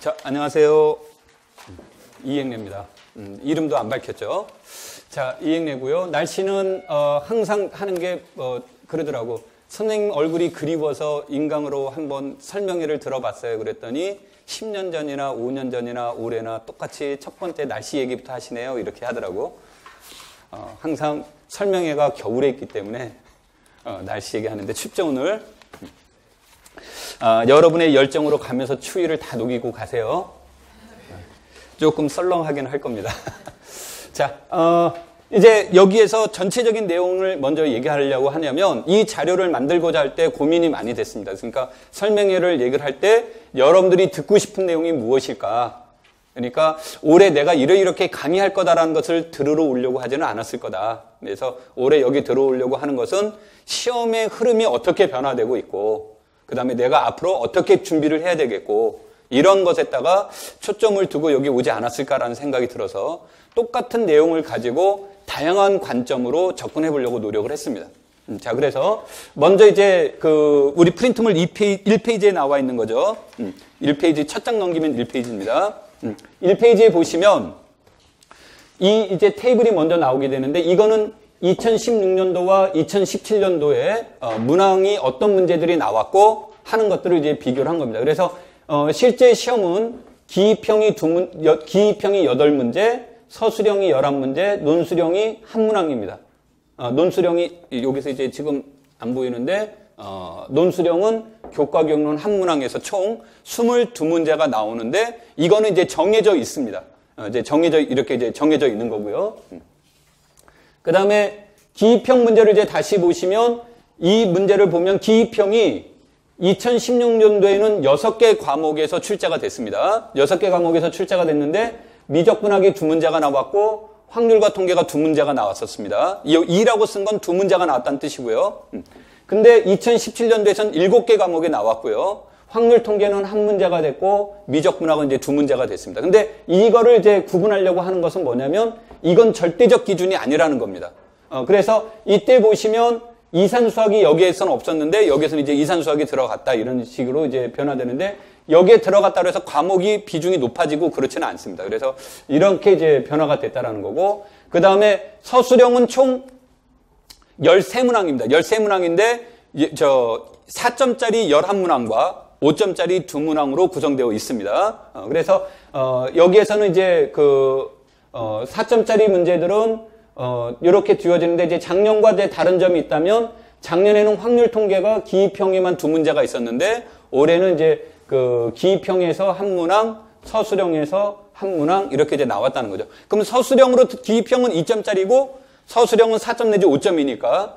자, 안녕하세요. 이행래입니다. 이름도 안 밝혔죠. 자, 이행래고요. 날씨는 항상 하는 게 그러더라고. 선생님 얼굴이 그리워서 인강으로 한번 설명회를 들어봤어요. 그랬더니 10년 전이나 5년 전이나 올해나 똑같이 첫 번째 날씨 얘기부터 하시네요. 이렇게 하더라고. 항상 설명회가 겨울에 있기 때문에 날씨 얘기하는데 춥죠 오늘. 여러분의 열정으로 가면서 추위를 다 녹이고 가세요. 조금 썰렁하긴 할 겁니다. 자, 이제 여기에서 전체적인 내용을 먼저 얘기하려고 하냐면 이 자료를 만들고자 할 때 고민이 많이 됐습니다. 그러니까 설명회를 얘기를 할 때 여러분들이 듣고 싶은 내용이 무엇일까? 그러니까 올해 내가 이렇게 강의할 거다라는 것을 들으러 오려고 하지는 않았을 거다. 그래서 올해 여기 들어오려고 하는 것은 시험의 흐름이 어떻게 변화되고 있고 그 다음에 내가 앞으로 어떻게 준비를 해야 되겠고 이런 것에다가 초점을 두고 여기 오지 않았을까라는 생각이 들어서 똑같은 내용을 가지고 다양한 관점으로 접근해 보려고 노력을 했습니다. 자, 그래서 먼저 이제 우리 프린트물 1페이지에 나와 있는 거죠. 1페이지 첫 장 넘기면 1페이지입니다. 1페이지에 보시면 이제 테이블이 먼저 나오게 되는데 이거는 2016년도와 2017년도에 문항이 어떤 문제들이 나왔고 하는 것들을 이제 비교를 한 겁니다. 그래서 실제 시험은 기입형이 8문제, 서술형이 11문제, 논술형이 1문항입니다. 논술형이 여기서 이제 지금 안 보이는데 논술형은 교과교육론 1문항에서 총 22문제가 나오는데 이거는 이제 정해져 있습니다. 이제 이렇게 이제 정해져 있는 거고요. 그 다음에 기입형 문제를 이제 다시 보시면 이 문제를 보면 기입형이 2016년도에는 6개 과목에서 출제가 됐습니다. 6개 과목에서 출제가 됐는데 미적분학이 2문제가 나왔고 확률과 통계가 2문제가 나왔었습니다. 2라고 쓴 건 2문제가 나왔다는 뜻이고요. 근데 2017년도에서는 7개 과목이 나왔고요. 확률 통계는 1문제가 됐고 미적분학은 이제 2문제가 됐습니다. 근데 이거를 이제 구분하려고 하는 것은 뭐냐면 이건 절대적 기준이 아니라는 겁니다. 그래서 이때 보시면 이산수학이 여기에서는 없었는데 여기에서는 이제 이산수학이 들어갔다 이런 식으로 이제 변화되는데 여기에 들어갔다고 해서 과목이 비중이 높아지고 그렇지는 않습니다. 그래서 이렇게 이제 변화가 됐다라는 거고 그 다음에 서술형은 총 13문항입니다. 13문항인데 4점짜리 11문항과 5점짜리 2문항으로 구성되어 있습니다. 그래서 여기에서는 이제 4점짜리 문제들은 이렇게 뒤어지는데 이제 작년과 이제 다른 점이 있다면 작년에는 확률 통계가 기입형에만 2문제가 있었는데 올해는 이제 기입형에서 1문항, 서술형에서 1문항 이렇게 이제 나왔다는 거죠. 그럼 서술형으로 기입형은 2점짜리고 서술형은 4점 내지 5점이니까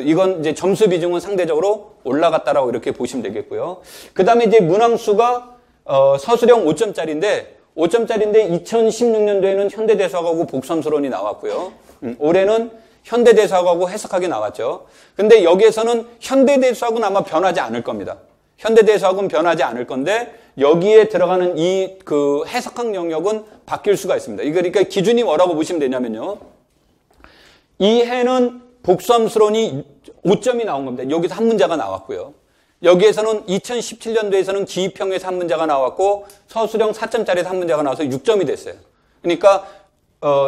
이건 이제 점수 비중은 상대적으로 올라갔다라고 이렇게 보시면 되겠고요. 그 다음에 이제 문항수가 서술형 5점짜리인데 2016년도에는 현대대수학하고 복수함수론이 나왔고요. 올해는 현대대수학하고 해석학이 나왔죠. 근데 여기에서는 현대대수학은 아마 변하지 않을 겁니다. 현대대수학은 변하지 않을 건데 여기에 들어가는 이 해석학 영역은 바뀔 수가 있습니다. 그러니까 기준이 뭐라고 보시면 되냐면요. 이 해는 복수함수론이 5점이 나온 겁니다. 여기서 1문제가 나왔고요. 여기에서는 2017년도에서는 기입형에서 1문제가 나왔고 서술형 4점짜리에서 1문제가 나와서 6점이 됐어요. 그러니까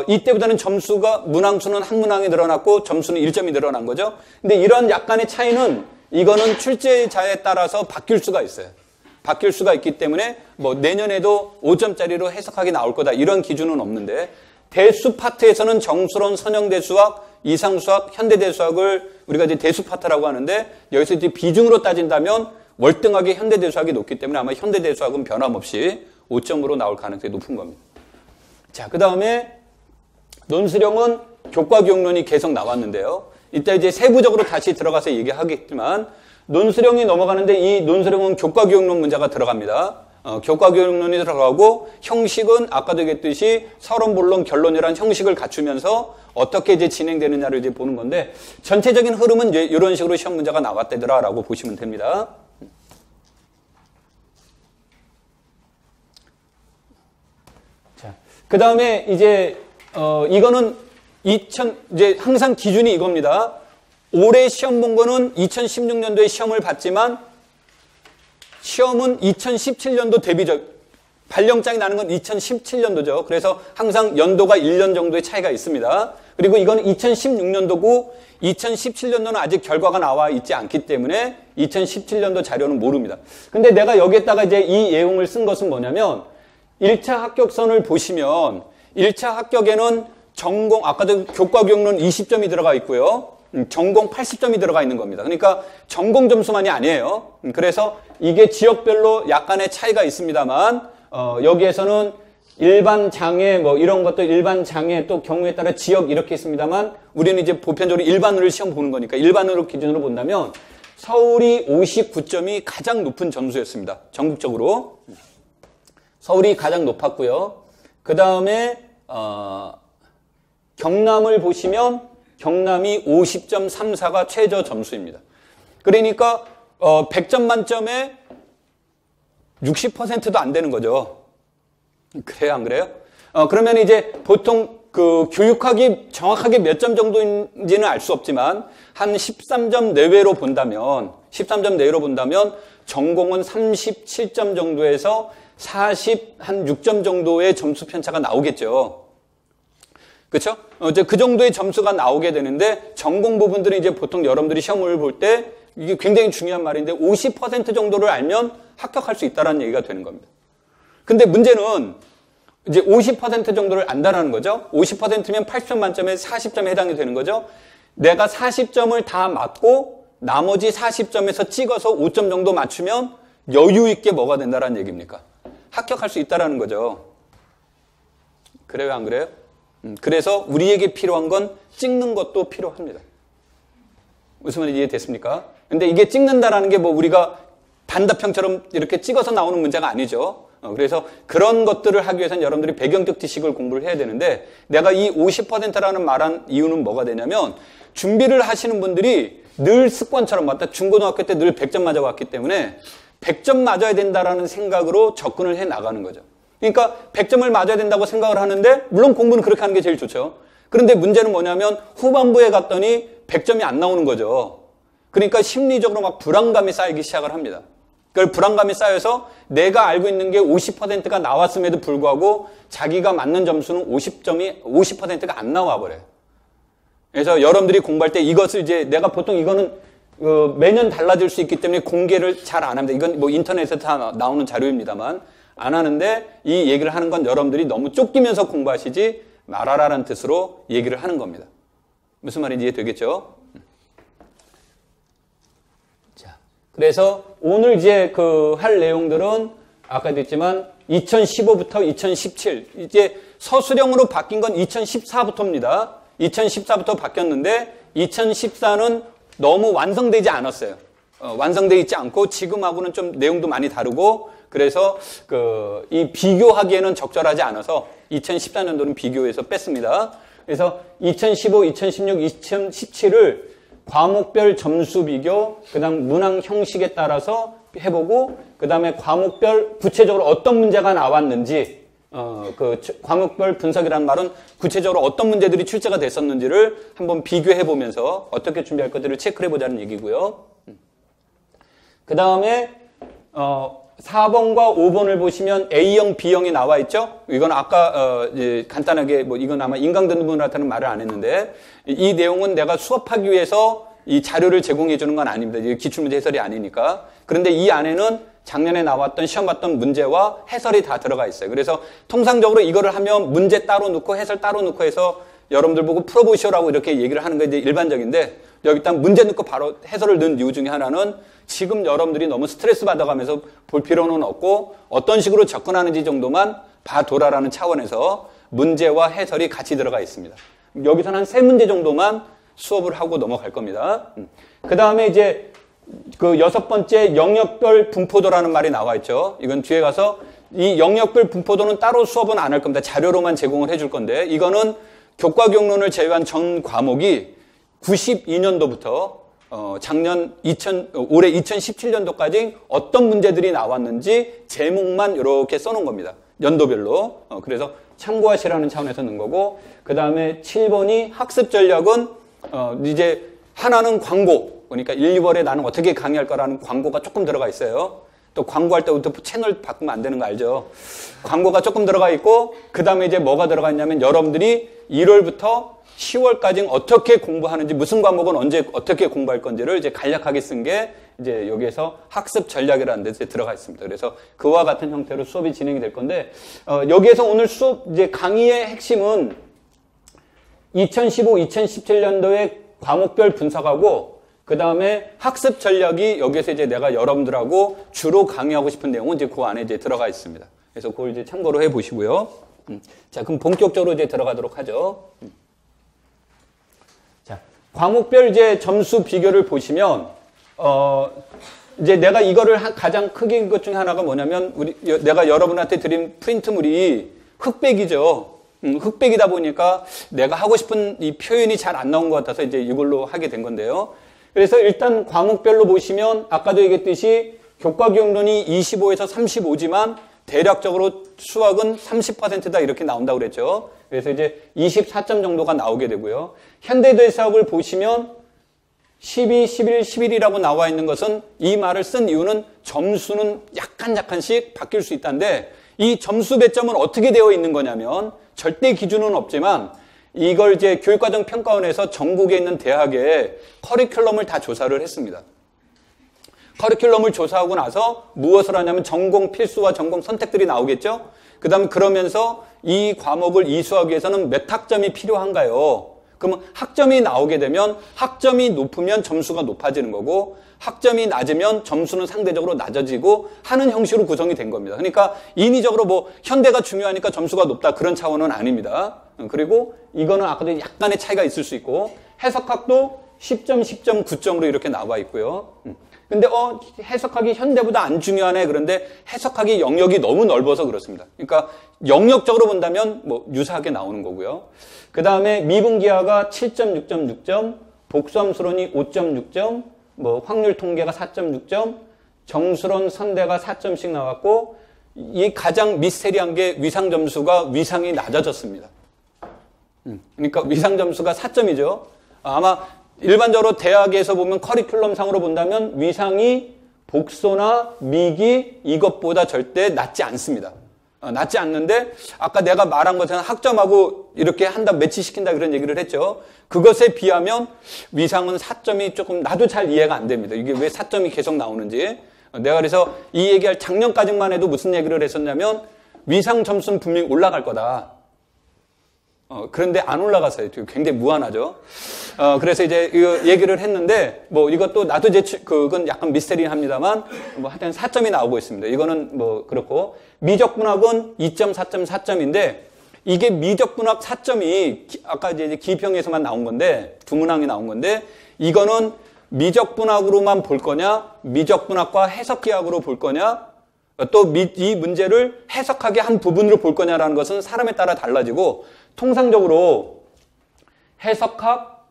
이때보다는 점수가 문항수는 1문항이 늘어났고 점수는 1점이 늘어난 거죠. 근데 이런 약간의 차이는 이거는 출제자에 따라서 바뀔 수가 있어요. 바뀔 수가 있기 때문에 뭐 내년에도 5점짜리로 해석학이 나올 거다 이런 기준은 없는데 대수 파트에서는 정수론, 선형대수학, 이상수학, 현대대수학을 우리가 이제 대수 파트라고 하는데 여기서 이제 비중으로 따진다면 월등하게 현대대수학이 높기 때문에 아마 현대대수학은 변함없이 5점으로 나올 가능성이 높은 겁니다. 자, 그 다음에 논술형은 교과교육론이 계속 나왔는데요. 이따 이제 세부적으로 다시 들어가서 얘기하겠지만 논술형이 넘어가는데 이 논술형은 교과교육론 문제가 들어갑니다. 교과교육론이 들어가고 형식은 아까도 얘기했듯이 서론, 본론, 결론이라는 형식을 갖추면서 어떻게 이제 진행되느냐를 이제 보는 건데 전체적인 흐름은 이제 이런 식으로 시험 문제가 나왔다더라라고 보시면 됩니다. 자, 그 다음에 이제 이거는 이제 항상 기준이 이겁니다. 올해 시험 본 거는 2016년도에 시험을 봤지만 시험은 2017년도 발령장이 나는 건 2017년도죠. 그래서 항상 연도가 1년 정도의 차이가 있습니다. 그리고 이건 2016년도고 2017년도는 아직 결과가 나와 있지 않기 때문에 2017년도 자료는 모릅니다. 근데 내가 여기에다가 이제 이 내용을 쓴 것은 뭐냐면 1차 합격선을 보시면 1차 합격에는 전공, 아까도 교과교육론 20점이 들어가 있고요. 전공 80점이 들어가 있는 겁니다. 그러니까 전공 점수만이 아니에요. 그래서 이게 지역별로 약간의 차이가 있습니다만 여기에서는 일반 장애 뭐 이런 것도 일반 장애 또 경우에 따라 지역 이렇게 있습니다만 우리는 이제 보편적으로 일반으로 시험 보는 거니까 일반으로 기준으로 본다면 서울이 59점이 가장 높은 점수였습니다. 전국적으로. 서울이 가장 높았고요. 그 다음에 경남을 보시면 경남이 50.34가 최저 점수입니다. 그러니까 100점 만점에 60%도 안 되는 거죠. 그래요, 안 그래요? 그러면 이제 보통 그 교육학이 정확하게 몇 점 정도인지는 알 수 없지만 한 13점 내외로 본다면 13점 내외로 본다면 전공은 37점 정도에서 46점 정도의 점수 편차가 나오겠죠. 그렇죠? 이제 그 정도의 점수가 나오게 되는데 전공 부분들은 이제 보통 여러분들이 시험을 볼 때 이게 굉장히 중요한 말인데 50% 정도를 알면 합격할 수 있다는 얘기가 되는 겁니다. 근데 문제는 이제 50% 정도를 안다라는 거죠. 50%면 80점 만점에 40점에 해당이 되는 거죠. 내가 40점을 다 맞고 나머지 40점에서 찍어서 5점 정도 맞추면 여유 있게 뭐가 된다라는 얘기입니까? 합격할 수 있다라는 거죠. 그래요, 안 그래요? 그래서 우리에게 필요한 건 찍는 것도 필요합니다. 무슨 말인지 이해됐습니까? 근데 이게 찍는다라는 게 뭐 우리가 단답형처럼 이렇게 찍어서 나오는 문제가 아니죠. 그래서 그런 것들을 하기 위해서는 여러분들이 배경적 지식을 공부를 해야 되는데 내가 이 50%라는 말한 이유는 뭐가 되냐면 준비를 하시는 분들이 늘 습관처럼 맞다. 중고등학교 때 늘 100점 맞아왔기 때문에 100점 맞아야 된다라는 생각으로 접근을 해 나가는 거죠. 그러니까 100점을 맞아야 된다고 생각을 하는데 물론 공부는 그렇게 하는 게 제일 좋죠. 그런데 문제는 뭐냐면 후반부에 갔더니 100점이 안 나오는 거죠. 그러니까 심리적으로 막 불안감이 쌓이기 시작을 합니다. 그걸 불안감이 쌓여서 내가 알고 있는 게 50%가 나왔음에도 불구하고 자기가 맞는 점수는 50%가 안 나와 버려요. 그래서 여러분들이 공부할 때 이것을 이제 내가 보통 이거는 매년 달라질 수 있기 때문에 공개를 잘 안 합니다. 이건 뭐 인터넷에 다 나오는 자료입니다만 안 하는데 이 얘기를 하는 건 여러분들이 너무 쫓기면서 공부하시지 말아라라는 뜻으로 얘기를 하는 겁니다. 무슨 말인지 이해되겠죠? 자, 그래서 오늘 이제 할 내용들은 아까도 했지만 2015부터 2017 이제 서술형으로 바뀐 건 2014부터입니다. 2014부터 바뀌었는데 2014는 너무 완성되지 않았어요. 완성되어 있지 않고 지금하고는 좀 내용도 많이 다르고 그래서 이 비교하기에는 적절하지 않아서 2014년도는 비교해서 뺐습니다. 그래서 2015, 2016, 2017을 과목별 점수 비교, 그다음 문항 형식에 따라서 해보고 그다음에 과목별 구체적으로 어떤 문제가 나왔는지 과목별 분석이라는 말은 구체적으로 어떤 문제들이 출제가 됐었는지를 한번 비교해보면서 어떻게 준비할 것들을 체크해보자는 얘기고요. 그 다음에 4번과 5번을 보시면 A형, B형이 나와 있죠. 이건 아까 간단하게 이건 아마 인강 듣는 분한테는 말을 안 했는데 이 내용은 내가 수업하기 위해서 이 자료를 제공해 주는 건 아닙니다. 기출문제 해설이 아니니까. 그런데 이 안에는 작년에 나왔던 시험 봤던 문제와 해설이 다 들어가 있어요. 그래서 통상적으로 이거를 하면 문제 따로 넣고 해설 따로 넣고 해서 여러분들 보고 풀어보시오라고 이렇게 얘기를 하는 게 이제 일반적인데 여기 딱 문제 넣고 바로 해설을 넣은 이유 중에 하나는 지금 여러분들이 너무 스트레스 받아가면서 볼 필요는 없고 어떤 식으로 접근하는지 정도만 봐둬라라는 차원에서 문제와 해설이 같이 들어가 있습니다. 여기서는 한 3문제 정도만 수업을 하고 넘어갈 겁니다. 그 다음에 이제 6번째 영역별 분포도라는 말이 나와 있죠. 이건 뒤에 가서 이 영역별 분포도는 따로 수업은 안 할 겁니다. 자료로만 제공을 해줄 건데 이거는 교과교육론을 제외한 전 과목이 92년도부터 올해 2017년도까지 어떤 문제들이 나왔는지 제목만 이렇게 써놓은 겁니다. 연도별로. 그래서 참고하시라는 차원에서 넣은 거고 그 다음에 7번이 학습 전략은 이제 하나는 광고 그러니까 1, 2월에 나는 어떻게 강의할 거라는 광고가 조금 들어가 있어요. 또 광고할 때부터 채널 바꾸면 안 되는 거 알죠? 광고가 조금 들어가 있고 그 다음에 이제 뭐가 들어가 있냐면 여러분들이 1월부터 10월까지 어떻게 공부하는지 무슨 과목은 언제 어떻게 공부할 건지를 이제 간략하게 쓴 게 이제 여기에서 학습 전략이라는 데서 들어가 있습니다. 그래서 그와 같은 형태로 수업이 진행이 될 건데 여기에서 오늘 수업 이제 강의의 핵심은 2015, 2017년도의 과목별 분석하고 그 다음에 학습 전략이 여기에서 이제 내가 여러분들하고 주로 강의하고 싶은 내용은 이제 그 안에 이제 들어가 있습니다. 그래서 그걸 이제 참고로 해 보시고요. 자, 그럼 본격적으로 이제 들어가도록 하죠. 자, 과목별 이제 점수 비교를 보시면, 이제 내가 이거를 가장 크게 것 중에 하나가 뭐냐면, 내가 여러분한테 드린 프린트물이 흑백이죠. 흑백이다 보니까 내가 하고 싶은 이 표현이 잘 안 나온 것 같아서 이제 이걸로 하게 된 건데요. 그래서 일단 과목별로 보시면 아까도 얘기했듯이 교과기억론이 25에서 35지만 대략적으로 수학은 30%다 이렇게 나온다고 그랬죠. 그래서 이제 24점 정도가 나오게 되고요. 현대대수학을 보시면 12, 11, 11이라고 나와 있는 것은 이 말을 쓴 이유는 점수는 약간씩 바뀔 수 있다는데 이 점수 배점은 어떻게 되어 있는 거냐면 절대 기준은 없지만 이걸 이제 교육과정평가원에서 전국에 있는 대학에 커리큘럼을 다 조사를 했습니다. 커리큘럼을 조사하고 나서 무엇을 하냐면 전공 필수와 전공 선택들이 나오겠죠? 그 다음에 그러면서 이 과목을 이수하기 위해서는 몇 학점이 필요한가요? 그러면 학점이 나오게 되면 학점이 높으면 점수가 높아지는 거고 학점이 낮으면 점수는 상대적으로 낮아지고 하는 형식으로 구성이 된 겁니다. 그러니까 인위적으로 뭐 현대가 중요하니까 점수가 높다 그런 차원은 아닙니다. 그리고 이거는 아까도 약간의 차이가 있을 수 있고 해석학도 10점, 10점, 9점으로 이렇게 나와 있고요. 근데 해석학이 현대보다 안 중요하네. 그런데 해석학이 영역이 너무 넓어서 그렇습니다. 그러니까 영역적으로 본다면 뭐 유사하게 나오는 거고요. 그 다음에 미분기하가 7.6.6점, 복수함수론이 5.6점, 뭐 확률 통계가 4.6점, 정수론 선대가 4점씩 나왔고 이 가장 미스테리한 게 위상 점수가 위상이 낮아졌습니다. 그러니까 위상 점수가 4점이죠. 아마 일반적으로 대학에서 보면 커리큘럼 상으로 본다면 위상이 복소나 미기 이것보다 절대 낮지 않습니다. 낮지 않는데 아까 내가 말한 것처럼 학점하고 이렇게 한다 매치시킨다 그런 얘기를 했죠. 그것에 비하면 위상은 4점이 조금 나도 잘 이해가 안 됩니다. 이게 왜 4점이 계속 나오는지. 내가 그래서 이 얘기할 작년까지만 해도 무슨 얘기를 했었냐면 위상 점수는 분명히 올라갈 거다. 그런데 안 올라가서요. 굉장히 무한하죠. 그래서 이제 이 얘기를 했는데, 뭐 이것도 나도 이제 그건 약간 미스테리합니다만, 뭐 하여튼 4점이 나오고 있습니다. 이거는 뭐 그렇고, 미적분학은 2.4점 4점인데, 이게 미적분학 4점이 아까 이제 기평에서만 나온 건데, 두 문항이 나온 건데, 이거는 미적분학으로만 볼 거냐, 미적분학과 해석기학으로 볼 거냐, 또 이 문제를 해석하게 한 부분으로 볼 거냐라는 것은 사람에 따라 달라지고 통상적으로 해석학,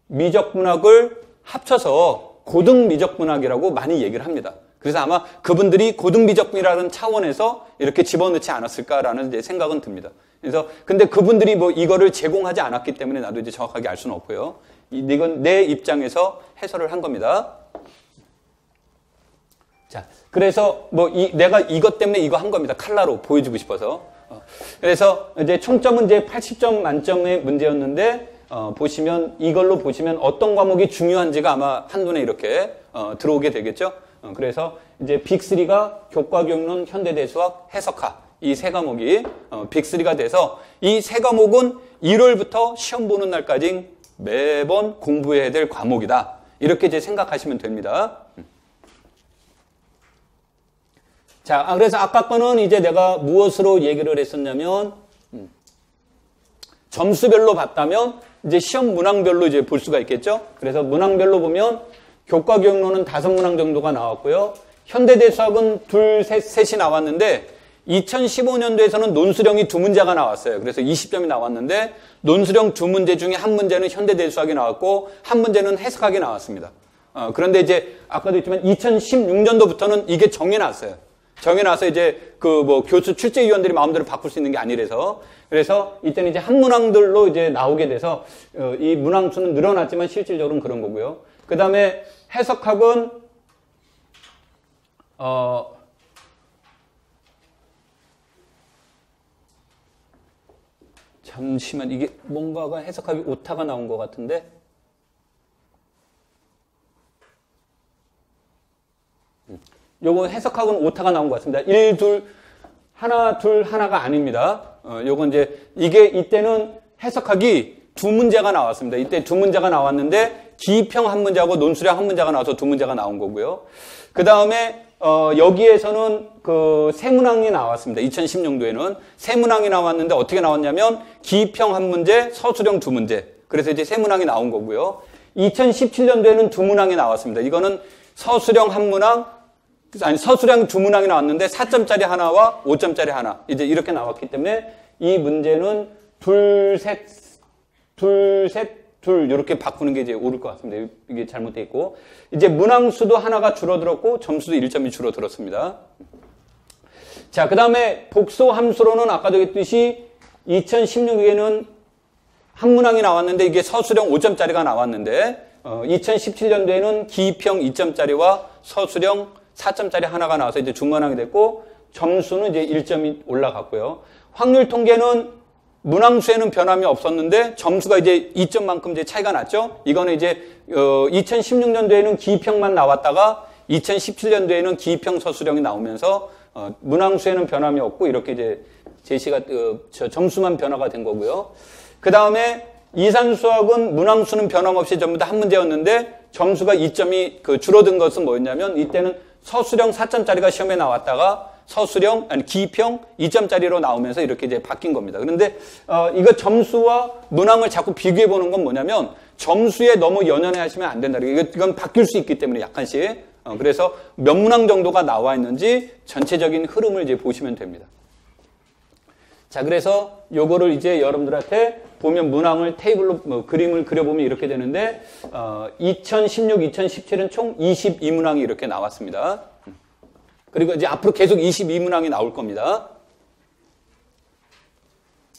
미적분학을 합쳐서 고등미적분학이라고 많이 얘기를 합니다. 그래서 아마 그분들이 고등미적분이라는 차원에서 이렇게 집어넣지 않았을까라는 이제 생각은 듭니다. 그래서 근데 그분들이 뭐 이거를 제공하지 않았기 때문에 나도 이제 정확하게 알 수는 없고요. 이건 내 입장에서 해설을 한 겁니다. 자, 그래서 뭐 내가 이것 때문에 이거 한 겁니다. 칼라로 보여주고 싶어서. 그래서 이제 총점은 이제 80점 만점의 문제였는데 보시면 이걸로 보시면 어떤 과목이 중요한지가 아마 한눈에 이렇게 들어오게 되겠죠. 그래서 이제 빅3가 교과기억론, 현대대수학, 해석학 이 세 과목이 빅3가 돼서 이 세 과목은 1월부터 시험 보는 날까지 매번 공부해야 될 과목이다. 이렇게 이제 생각하시면 됩니다. 자, 그래서 아까 거는 이제 내가 무엇으로 얘기를 했었냐면, 점수별로 봤다면, 이제 시험 문항별로 이제 볼 수가 있겠죠? 그래서 문항별로 보면, 교과기억론은 5문항 정도가 나왔고요. 현대대수학은 셋이 나왔는데, 2015년도에서는 논술형이 2문제가 나왔어요. 그래서 20점이 나왔는데, 논술형 2문제 중에 한 문제는 현대대수학이 나왔고, 한 문제는 해석학이 나왔습니다. 그런데 이제, 아까도 했지만, 2016년도부터는 이게 정해놨어요. 정해놔서 이제 교수 출제위원들이 마음대로 바꿀 수 있는 게 아니라서 그래서 이때는 이제 한 문항들로 이제 나오게 돼서 이 문항 수는 늘어났지만 실질적으로는 그런 거고요. 그 다음에 해석학은 잠시만, 이게 뭔가가 해석하기 오타가 나온 것 같은데. 요거 해석하고는 오타가 나온 것 같습니다. 1, 2, 하나, 둘, 하나가 아닙니다. 요건 이제, 이때는 해석하기 두 문제가 나왔습니다. 이때 두 문제가 나왔는데, 기평 한 문제하고 논수량 한 문제가 나와서 두 문제가 나온 거고요. 그 다음에, 여기에서는 그 세문항이 나왔습니다. 2016년도에는 세문항이 나왔는데 어떻게 나왔냐면 기평 한 문제, 서술형 두 문제. 그래서 이제 세문항이 나온 거고요. 2017년도에는 두 문항이 나왔습니다. 이거는 서술형 한 문항, 아니 서술형 두 문항이 나왔는데 4점짜리 하나와 5점짜리 하나. 이제 이렇게 나왔기 때문에 이 문제는 둘 이렇게 바꾸는 게 이제 옳을 것 같습니다. 이게 잘못되어 있고. 이제 문항수도 하나가 줄어들었고 점수도 1점이 줄어들었습니다. 자, 그 다음에 복소 함수로는 아까도 했듯이 2016년에는 한 문항이 나왔는데 이게 서술형 5점짜리가 나왔는데 2017년도에는 기평 2점짜리와 서술형 4점짜리 하나가 나와서 이제 중문항이 됐고 점수는 이제 1점이 올라갔고요. 확률 통계는 문항수에는 변함이 없었는데 점수가 이제 2점만큼 이제 차이가 났죠. 이거는 이제 2016년도에는 기평만 나왔다가 2017년도에는 기평 서술형이 나오면서 문항수에는 변함이 없고 이렇게 이제 제시가 점수만 변화가 된 거고요. 그 다음에 이산수학은 문항수는 변함없이 전부 다 한 문제였는데 점수가 2점이 줄어든 것은 뭐였냐면 이때는 서술형 4점짜리가 시험에 나왔다가 기평 2점짜리로 나오면서 이렇게 이제 바뀐 겁니다. 그런데, 이거 점수와 문항을 자꾸 비교해 보는 건 뭐냐면, 점수에 너무 연연해 하시면 안 된다. 이건 바뀔 수 있기 때문에 약간씩. 그래서 몇 문항 정도가 나와 있는지 전체적인 흐름을 이제 보시면 됩니다. 자, 그래서 요거를 이제 여러분들한테 보면 문항을 테이블로 그림을 그려보면 이렇게 되는데, 2016, 2017은 총 22문항이 이렇게 나왔습니다. 그리고 이제 앞으로 계속 22문항이 나올 겁니다.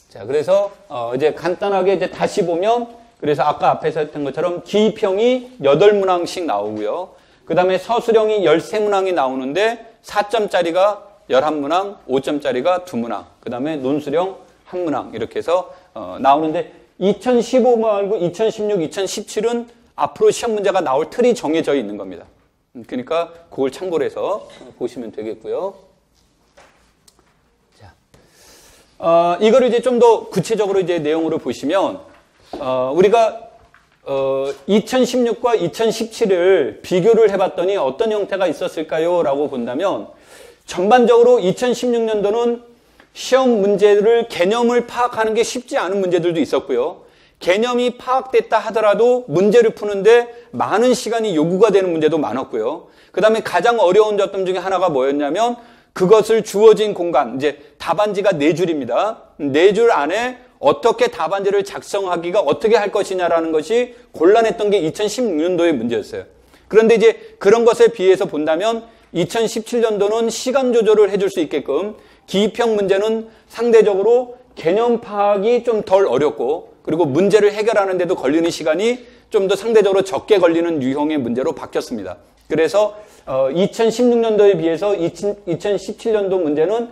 자, 그래서, 이제 간단하게 이제 다시 보면, 그래서 아까 앞에서 했던 것처럼 기평이 8문항씩 나오고요. 그 다음에 서술형이 13문항이 나오는데 4점짜리가 11문항, 5점짜리가 2문항, 그 다음에 논술형 1문항, 이렇게 해서, 나오는데 2015 말고 2016, 2017은 앞으로 시험 문제가 나올 틀이 정해져 있는 겁니다. 그러니까 그걸 참고를 해서 보시면 되겠고요. 자, 이거를 이제 좀 더 구체적으로 이제 내용으로 보시면, 우리가 2016과 2017을 비교를 해봤더니 어떤 형태가 있었을까요? 라고 본다면 전반적으로 2016년도는 시험 문제를 개념을 파악하는 게 쉽지 않은 문제들도 있었고요. 개념이 파악됐다 하더라도 문제를 푸는데 많은 시간이 요구가 되는 문제도 많았고요. 그 다음에 가장 어려운 점 중에 하나가 뭐였냐면 그것을 주어진 공간, 이제 답안지가 4줄입니다. 4줄 안에 어떻게 답안지를 작성하기가 어떻게 할 것이냐라는 것이 곤란했던 게 2016년도의 문제였어요. 그런데 이제 그런 것에 비해서 본다면 2017년도는 시간 조절을 해줄 수 있게끔 기평 문제는 상대적으로 개념 파악이 좀 덜 어렵고 그리고 문제를 해결하는 데도 걸리는 시간이 좀 더 상대적으로 적게 걸리는 유형의 문제로 바뀌었습니다. 그래서 2016년도에 비해서 2017년도 문제는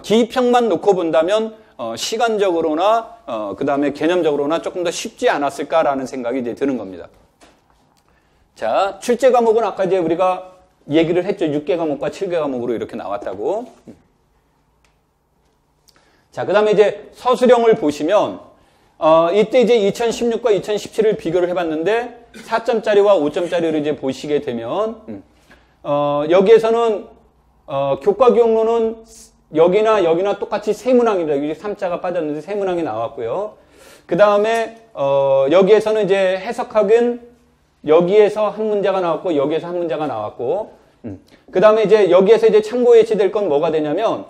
기평만 놓고 본다면 시간적으로나 그 다음에 개념적으로나 조금 더 쉽지 않았을까라는 생각이 이제 드는 겁니다. 자, 출제 과목은 아까 이제 우리가 얘기를 했죠. 6개 과목과 7개 과목으로 이렇게 나왔다고. 자, 그 다음에 이제 서술형을 보시면 이때 이제 2016과 2017을 비교를 해봤는데 4점짜리와 5점짜리를 이제 보시게 되면 여기에서는 교과 기억론은 여기나 똑같이 세문항입니다. 여기 3자가 빠졌는데 세문항이 나왔고요. 그 다음에 여기에서는 이제 해석학은 여기에서 한 문제가 나왔고 여기에서 한 문제가 나왔고 그 다음에 이제 여기에서 이제 참고 예시될 건 뭐가 되냐면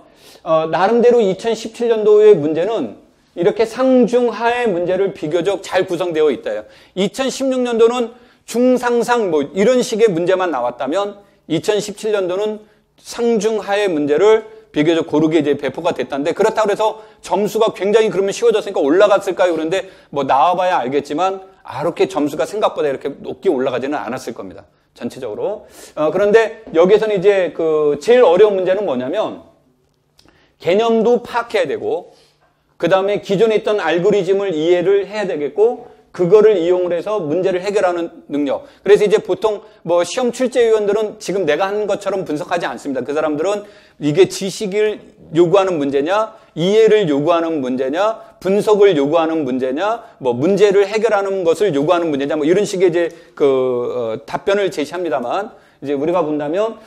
나름대로 2017년도의 문제는 이렇게 상중하의 문제를 비교적 잘 구성되어 있다요. 2016년도는 중상상 뭐 이런 식의 문제만 나왔다면 2017년도는 상중하의 문제를 비교적 고르게 이제 배포가 됐다는데 그렇다고 해서 점수가 굉장히 그러면 쉬워졌으니까 올라갔을까요? 그런데 뭐 나와봐야 알겠지만 이렇게 점수가 생각보다 이렇게 높게 올라가지는 않았을 겁니다. 전체적으로. 그런데 여기에서는 이제 제일 어려운 문제는 뭐냐면 개념도 파악해야 되고 그 다음에 기존에 있던 알고리즘을 이해를 해야 되겠고 그거를 이용을 해서 문제를 해결하는 능력. 그래서 이제 보통 뭐 시험 출제위원들은 지금 내가 한 것처럼 분석하지 않습니다. 그 사람들은 이게 지식을 요구하는 문제냐, 이해를 요구하는 문제냐, 분석을 요구하는 문제냐, 뭐 문제를 해결하는 것을 요구하는 문제냐, 뭐 이런 식의 이제 답변을 제시합니다만 이제 우리가 본다면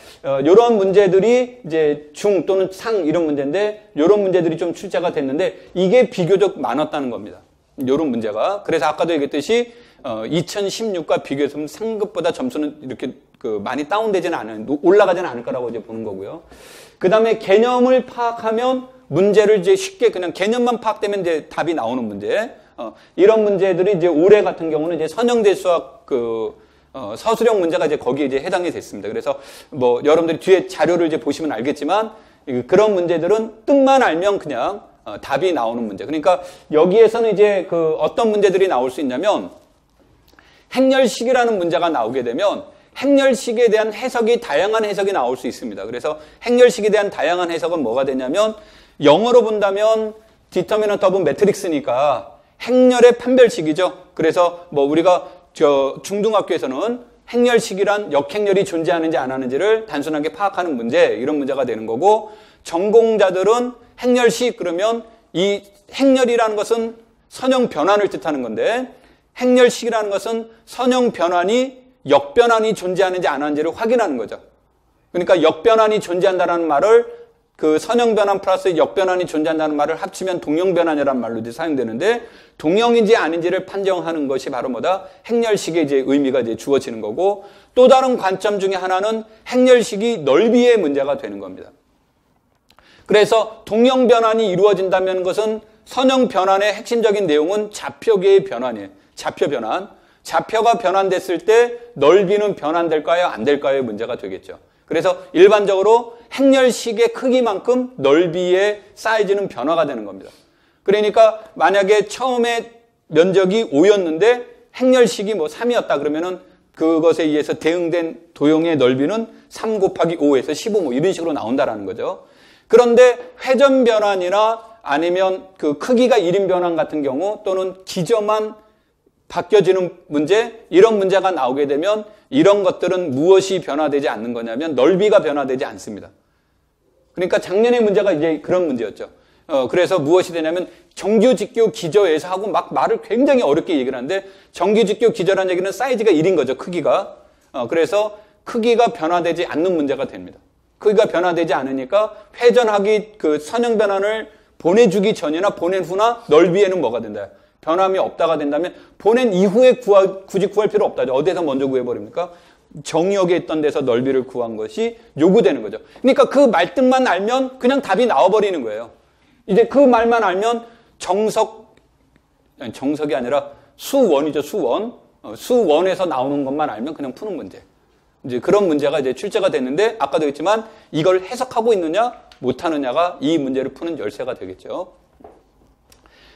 이런 문제들이 이제 중 또는 상 이런 문제인데 이런 문제들이 좀 출제가 됐는데 이게 비교적 많았다는 겁니다. 이런 문제가. 그래서 아까도 얘기했듯이 2016과 비교해서 상급보다 점수는 이렇게 많이 다운되지는 않아요. 올라가지는 않을 거라고 이제 보는 거고요. 그 다음에 개념을 파악하면 문제를 이제 쉽게 그냥 개념만 파악되면 이제 답이 나오는 문제. 이런 문제들이 이제 올해 같은 경우는 이제 선형대 수학 서술형 문제가 이제 거기에 이제 해당이 됐습니다. 그래서 뭐 여러분들이 뒤에 자료를 이제 보시면 알겠지만 그런 문제들은 뜻만 알면 그냥 답이 나오는 문제. 그러니까 여기에서는 이제 어떤 문제들이 나올 수 있냐면 행렬식이라는 문제가 나오게 되면 행렬식에 대한 해석이 다양한 해석이 나올 수 있습니다. 그래서 행렬식에 대한 다양한 해석은 뭐가 되냐면 영어로 본다면 determinant of matrix니까 행렬의 판별식이죠. 그래서 뭐 우리가 중등학교에서는 행렬식이란 역행렬이 존재하는지 안 하는지를 단순하게 파악하는 문제, 이런 문제가 되는 거고 전공자들은 행렬식 그러면 이 행렬이라는 것은 선형 변환을 뜻하는 건데 행렬식이라는 것은 선형 변환이 역변환이 존재하는지 안 하는지를 확인하는 거죠. 그러니까 역변환이 존재한다는 말을 선형 변환 플러스 역변환이 존재한다는 말을 합치면 동형 변환이라는 말로 이제 사용되는데 동형인지 아닌지를 판정하는 것이 바로 뭐다? 행렬식의 이제 의미가 이제 주어지는 거고 또 다른 관점 중에 하나는 행렬식이 넓이의 문제가 되는 겁니다. 그래서 동형 변환이 이루어진다면 것은 선형 변환의 핵심적인 내용은 좌표계의 변환이에요. 좌표 변환. 좌표가 변환됐을 때 넓이는 변환될까요? 안 될까요? 문제가 되겠죠. 그래서 일반적으로 행렬식의 크기만큼 넓이의 사이즈는 변화가 되는 겁니다. 그러니까 만약에 처음에 면적이 5였는데 행렬식이 뭐 3이었다 그러면은 그것에 의해서 대응된 도형의 넓이는 3 곱하기 5에서 15 뭐 이런 식으로 나온다라는 거죠. 그런데 회전 변환이나 아니면 크기가 1인 변환 같은 경우 또는 기저만 바뀌어지는 문제, 이런 문제가 나오게 되면 이런 것들은 무엇이 변화되지 않는 거냐면 넓이가 변화되지 않습니다. 그러니까 작년의 문제가 이제 그런 문제였죠. 그래서 무엇이 되냐면 정규, 직교, 기저에서 하고 막 말을 굉장히 어렵게 얘기를 하는데 정규, 직교, 기저라는 얘기는 사이즈가 1인 거죠. 크기가. 그래서 크기가 변화되지 않는 문제가 됩니다. 크기가 변화되지 않으니까 회전하기 선형 변환을 보내주기 전이나 보낸 후나 넓이에는 뭐가 된다? 변함이 없다가 된다면 보낸 이후에 굳이 구할 필요 없다죠. 어디에서 먼저 구해버립니까? 정역에 있던 데서 넓이를 구한 것이 요구되는 거죠. 그러니까 그 말뜻만 알면 그냥 답이 나와버리는 거예요. 이제 그 말만 알면 정석이 아니라 수원이죠. 수원에서 나오는 것만 알면 그냥 푸는 문제. 이제 그런 문제가 이제 출제가 됐는데 아까도 했지만 이걸 해석하고 있느냐 못하느냐가 이 문제를 푸는 열쇠가 되겠죠.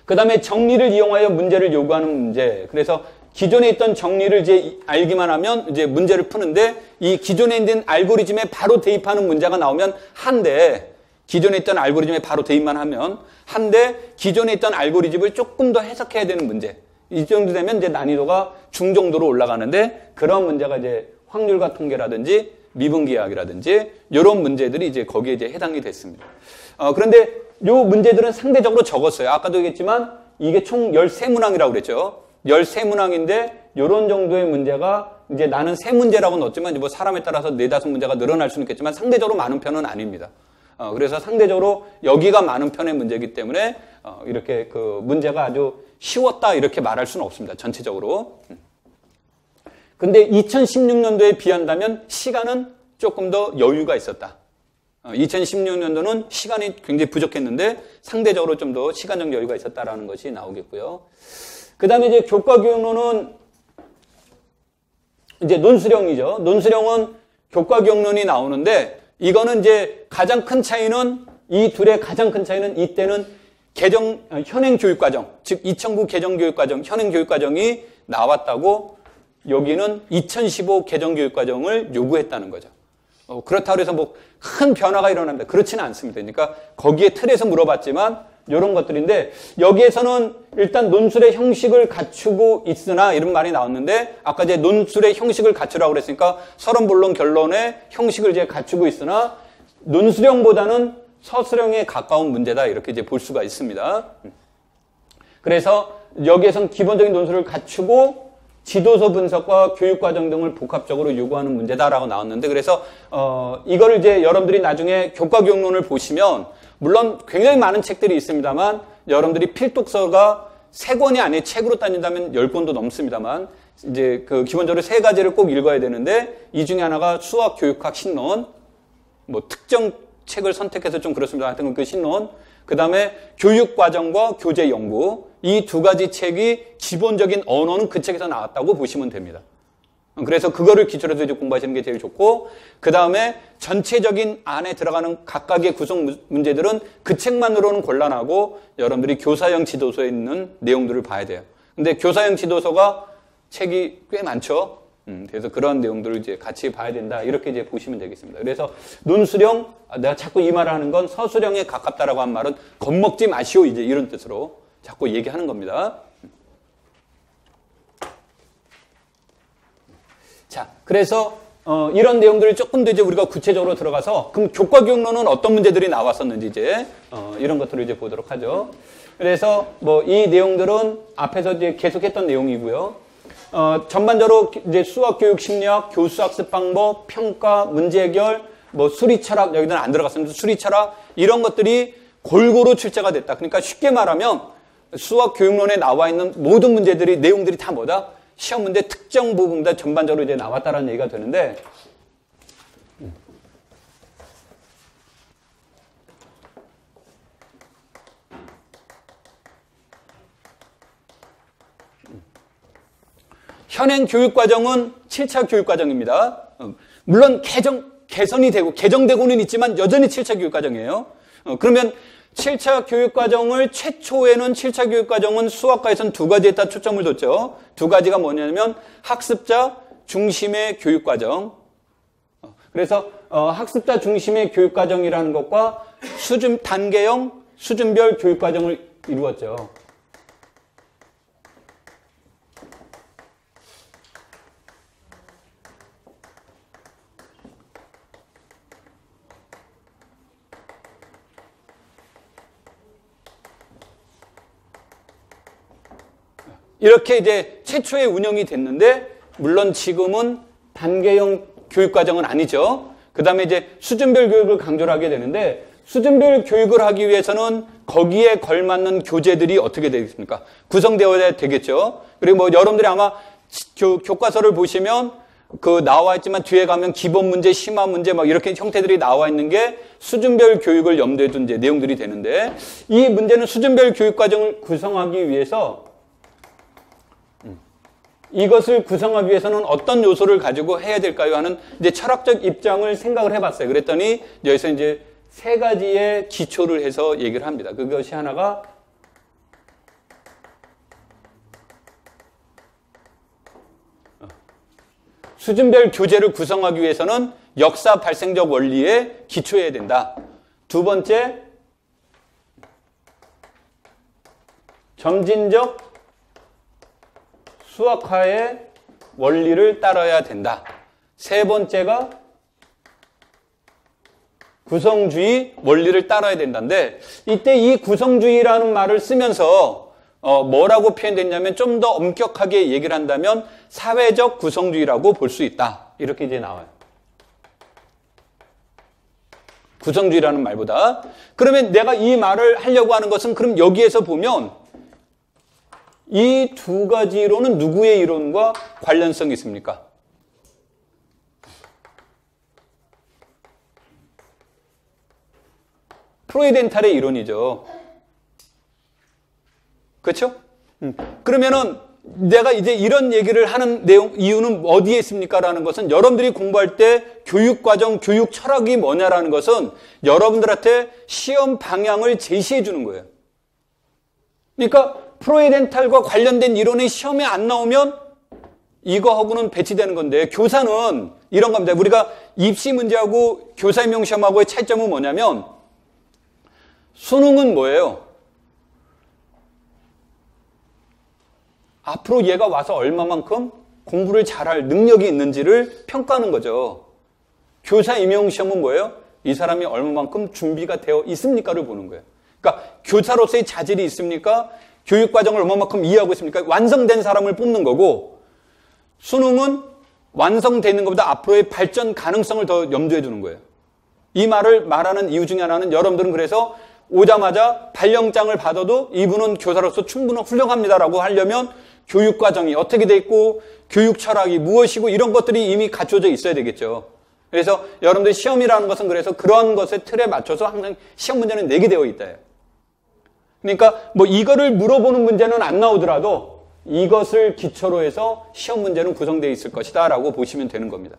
그 다음에 정리를 이용하여 문제를 요구하는 문제. 그래서 기존에 있던 정리를 이제 알기만 하면 이제 문제를 푸는데 이 기존에 있는 알고리즘에 바로 대입하는 문제가 나오면 한데 기존에 있던 알고리즘에 바로 대입만 하면 한데 기존에 있던 알고리즘을 조금 더 해석해야 되는 문제. 이 정도 되면 이제 난이도가 중정도로 올라가는데 그런 문제가 이제 확률과 통계라든지 미분기하학이라든지 이런 문제들이 이제 거기에 이제 해당이 됐습니다. 그런데 요 문제들은 상대적으로 적었어요. 아까도 얘기했지만 이게 총 13문항이라고 그랬죠. 13문항인데 요런 정도의 문제가 이제 나는 3문제라고 넣었지만 뭐 사람에 따라서 4-5문제가 늘어날 수는 있겠지만 상대적으로 많은 편은 아닙니다. 그래서 상대적으로 여기가 많은 편의 문제이기 때문에 이렇게 문제가 아주 쉬웠다 이렇게 말할 수는 없습니다. 전체적으로. 근데 2016년도에 비한다면 시간은 조금 더 여유가 있었다. 2016년도는 시간이 굉장히 부족했는데 상대적으로 좀 더 시간적 여유가 있었다라는 것이 나오겠고요. 그 다음에 이제 교과기억론은 이제 논술형이죠. 논술형은 교과기억론이 나오는데 이거는 이제 가장 큰 차이는 이 둘의 가장 큰 차이는 이때는 현행교육과정, 즉 2009 개정교육과정, 현행교육과정이 나왔다고 여기는 2015 개정교육과정을 요구했다는 거죠. 그렇다고 해서 뭐 큰 변화가 일어납니다. 그렇지는 않습니다. 그러니까 거기에 틀에서 물어봤지만 이런 것들인데 여기에서는 일단 논술의 형식을 갖추고 있으나 이런 말이 나왔는데 아까 이제 논술의 형식을 갖추라고 그랬으니까 서론본론 결론의 형식을 이제 갖추고 있으나 논술형보다는 서술형에 가까운 문제다 이렇게 이제 볼 수가 있습니다. 그래서 여기에서는 기본적인 논술을 갖추고 지도서 분석과 교육과정 등을 복합적으로 요구하는 문제다라고 나왔는데 그래서 이거를 이제 여러분들이 나중에 교과교육론을 보시면 물론 굉장히 많은 책들이 있습니다만 여러분들이 필독서가 3권이 아니에요. 책으로 따진다면 10권도 넘습니다만 이제 그 기본적으로 3가지를 꼭 읽어야 되는데 이 중에 하나가 수학 교육학 신론 뭐 특정 책을 선택해서 좀 그렇습니다. 하여튼 그 신론 그 다음에 교육과정과 교재연구 이 2가지 책이 기본적인 언어는 그 책에서 나왔다고 보시면 됩니다. 그래서 그거를 기초로 해서 이제 공부하시는 게 제일 좋고 그 다음에 전체적인 안에 들어가는 각각의 구성 문제들은 그 책만으로는 곤란하고 여러분들이 교사형 지도서에 있는 내용들을 봐야 돼요. 근데 교사형 지도서가 책이 꽤 많죠. 그래서 그런 내용들을 이제 같이 봐야 된다. 이렇게 이제 보시면 되겠습니다. 그래서 논술형, 내가 자꾸 이 말을 하는 건 서술형에 가깝다라고 한 말은 겁먹지 마시오. 이제 이런 뜻으로 자꾸 얘기하는 겁니다. 자, 그래서 이런 내용들을 조금 더 이제 우리가 구체적으로 들어가서 그럼 교과교육론은 어떤 문제들이 나왔었는지 이제 이런 것들을 이제 보도록 하죠. 그래서 뭐 이 내용들은 앞에서 이제 계속했던 내용이고요. 전반적으로 이제 수학 교육 심리학, 교수 학습 방법, 평가, 문제 해결, 뭐 수리 철학 여기는 안 들어갔습니다. 수리 철학 이런 것들이 골고루 출제가 됐다. 그러니까 쉽게 말하면 수학 교육론에 나와 있는 모든 문제들이 내용들이 다 뭐다? 시험 문제 특정 부분보다 전반적으로 이제 나왔다라는 얘기가 되는데 현행 교육과정은 7차 교육과정입니다. 물론 개선이 되고 개정되고는 있지만 여전히 7차 교육과정이에요. 그러면 7차 교육과정을 최초에는 7차 교육과정은 수학과에서는 2가지에 다 초점을 뒀죠. 2가지가 뭐냐면 학습자 중심의 교육과정. 그래서 학습자 중심의 교육과정이라는 것과 단계형 수준별 교육과정을 이루었죠. 이렇게 이제 최초에 운영이 됐는데 물론 지금은 단계형 교육과정은 아니죠. 그 다음에 이제 수준별 교육을 강조를 하게 되는데 수준별 교육을 하기 위해서는 거기에 걸맞는 교재들이 어떻게 되겠습니까? 구성되어야 되겠죠. 그리고 뭐 여러분들이 아마 교과서를 보시면 그 나와 있지만 뒤에 가면 기본 문제, 심화 문제 막 이렇게 형태들이 나와 있는 게 수준별 교육을 염두에 둔 이제 내용들이 되는데 이 문제는 수준별 교육과정을 구성하기 위해서 이것을 구성하기 위해서는 어떤 요소를 가지고 해야 될까요? 하는 이제 철학적 입장을 생각을 해봤어요. 그랬더니 여기서 이제 3가지의 기초를 해서 얘기를 합니다. 그것이 하나가 수준별 교재를 구성하기 위해서는 역사 발생적 원리에 기초해야 된다. 2번째, 점진적 수학화의 원리를 따라야 된다. 3번째가 구성주의 원리를 따라야 된다는데 이때 이 구성주의라는 말을 쓰면서 뭐라고 표현됐냐면 좀 더 엄격하게 얘기를 한다면 사회적 구성주의라고 볼 수 있다. 이렇게 이제 나와요. 구성주의라는 말보다. 그러면 내가 이 말을 하려고 하는 것은 그럼 여기에서 보면 이 2가지로는 누구의 이론과 관련성이 있습니까? 프로이덴탈의 이론이죠. 그렇죠? 그러면은 내가 이제 이런 얘기를 하는 이유는 어디에 있습니까? 라는 것은 여러분들이 공부할 때 교육과정, 교육 철학이 뭐냐라는 것은 여러분들한테 시험 방향을 제시해 주는 거예요. 그러니까 프로이덴탈과 관련된 이론이 시험에 안 나오면 이거하고는 배치되는 건데 교사는 이런 겁니다. 우리가 입시 문제하고 교사 임용 시험하고의 차이점은 뭐냐면 수능은 뭐예요? 앞으로 얘가 와서 얼마만큼 공부를 잘할 능력이 있는지를 평가하는 거죠. 교사 임용 시험은 뭐예요? 이 사람이 얼마만큼 준비가 되어 있습니까를 보는 거예요. 그러니까 교사로서의 자질이 있습니까? 교육 과정을 얼마만큼 이해하고 있습니까? 완성된 사람을 뽑는 거고, 수능은 완성되어 있는 것보다 앞으로의 발전 가능성을 더 염두에 두는 거예요. 이 말을 말하는 이유 중에 하나는 여러분들은 그래서 오자마자 발령장을 받아도 이분은 교사로서 충분히 훌륭합니다라고 하려면 교육 과정이 어떻게 돼 있고 교육 철학이 무엇이고 이런 것들이 이미 갖춰져 있어야 되겠죠. 그래서 여러분들 시험이라는 것은 그래서 그런 것의 틀에 맞춰서 항상 시험 문제는 내게 되어 있다. 그러니까 뭐 이거를 물어보는 문제는 안 나오더라도 이것을 기초로 해서 시험 문제는 구성되어 있을 것이다 라고 보시면 되는 겁니다.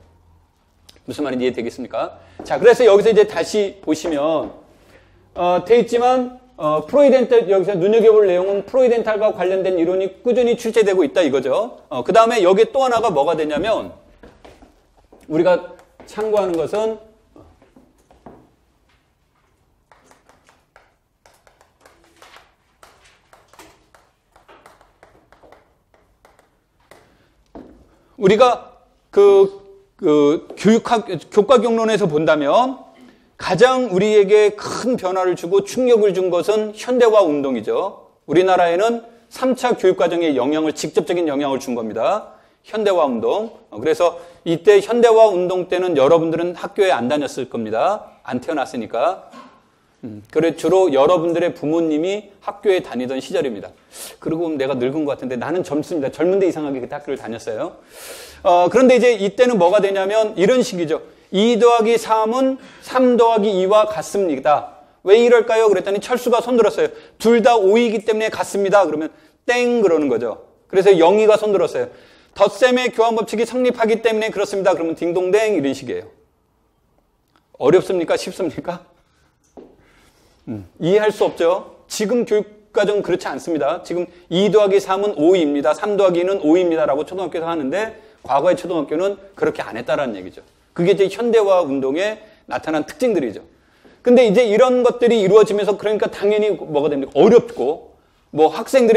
무슨 말인지 이해되겠습니까? 자, 그래서 여기서 이제 다시 보시면 돼 있지만 프로이덴탈, 여기서 눈여겨볼 내용은 프로이덴탈과 관련된 이론이 꾸준히 출제되고 있다 이거죠. 그 다음에 여기에 또 하나가 뭐가 되냐면 우리가 참고하는 것은 우리가 교과 경론에서 본다면 가장 우리에게 큰 변화를 주고 충격을 준 것은 현대화 운동이죠. 우리나라에는 3차 교육과정에 직접적인 영향을 준 겁니다. 현대화 운동. 그래서 이때 현대화 운동 때는 여러분들은 학교에 안 다녔을 겁니다. 안 태어났으니까. 그래 주로 여러분들의 부모님이 학교에 다니던 시절입니다. 그리고 내가 늙은 것 같은데 나는 젊습니다. 젊은데 이상하게 그때 학교를 다녔어요. 그런데 이제 이때는 뭐가 되냐면 이런 식이죠. 2 더하기 3은 3 더하기 2와 같습니다. 왜 이럴까요? 그랬더니 철수가 손들었어요. 둘 다 5이기 때문에 같습니다. 그러면 땡 그러는 거죠. 그래서 영희가 손들었어요. 덧셈의 교환법칙이 성립하기 때문에 그렇습니다. 그러면 딩동댕 이런 식이에요. 어렵습니까? 쉽습니까? 이해할 수 없죠. 지금 교육과정은 그렇지 않습니다. 지금 2 더하기 3은 5입니다. 3 더하기 2는 5입니다. 라고 초등학교에서 하는데 과거의 초등학교는 그렇게 안 했다라는 얘기죠. 그게 이제 현대화 운동에 나타난 특징들이죠. 근데 이제 이런 것들이 이루어지면서 그러니까 당연히 뭐가 됩니까? 어렵고 뭐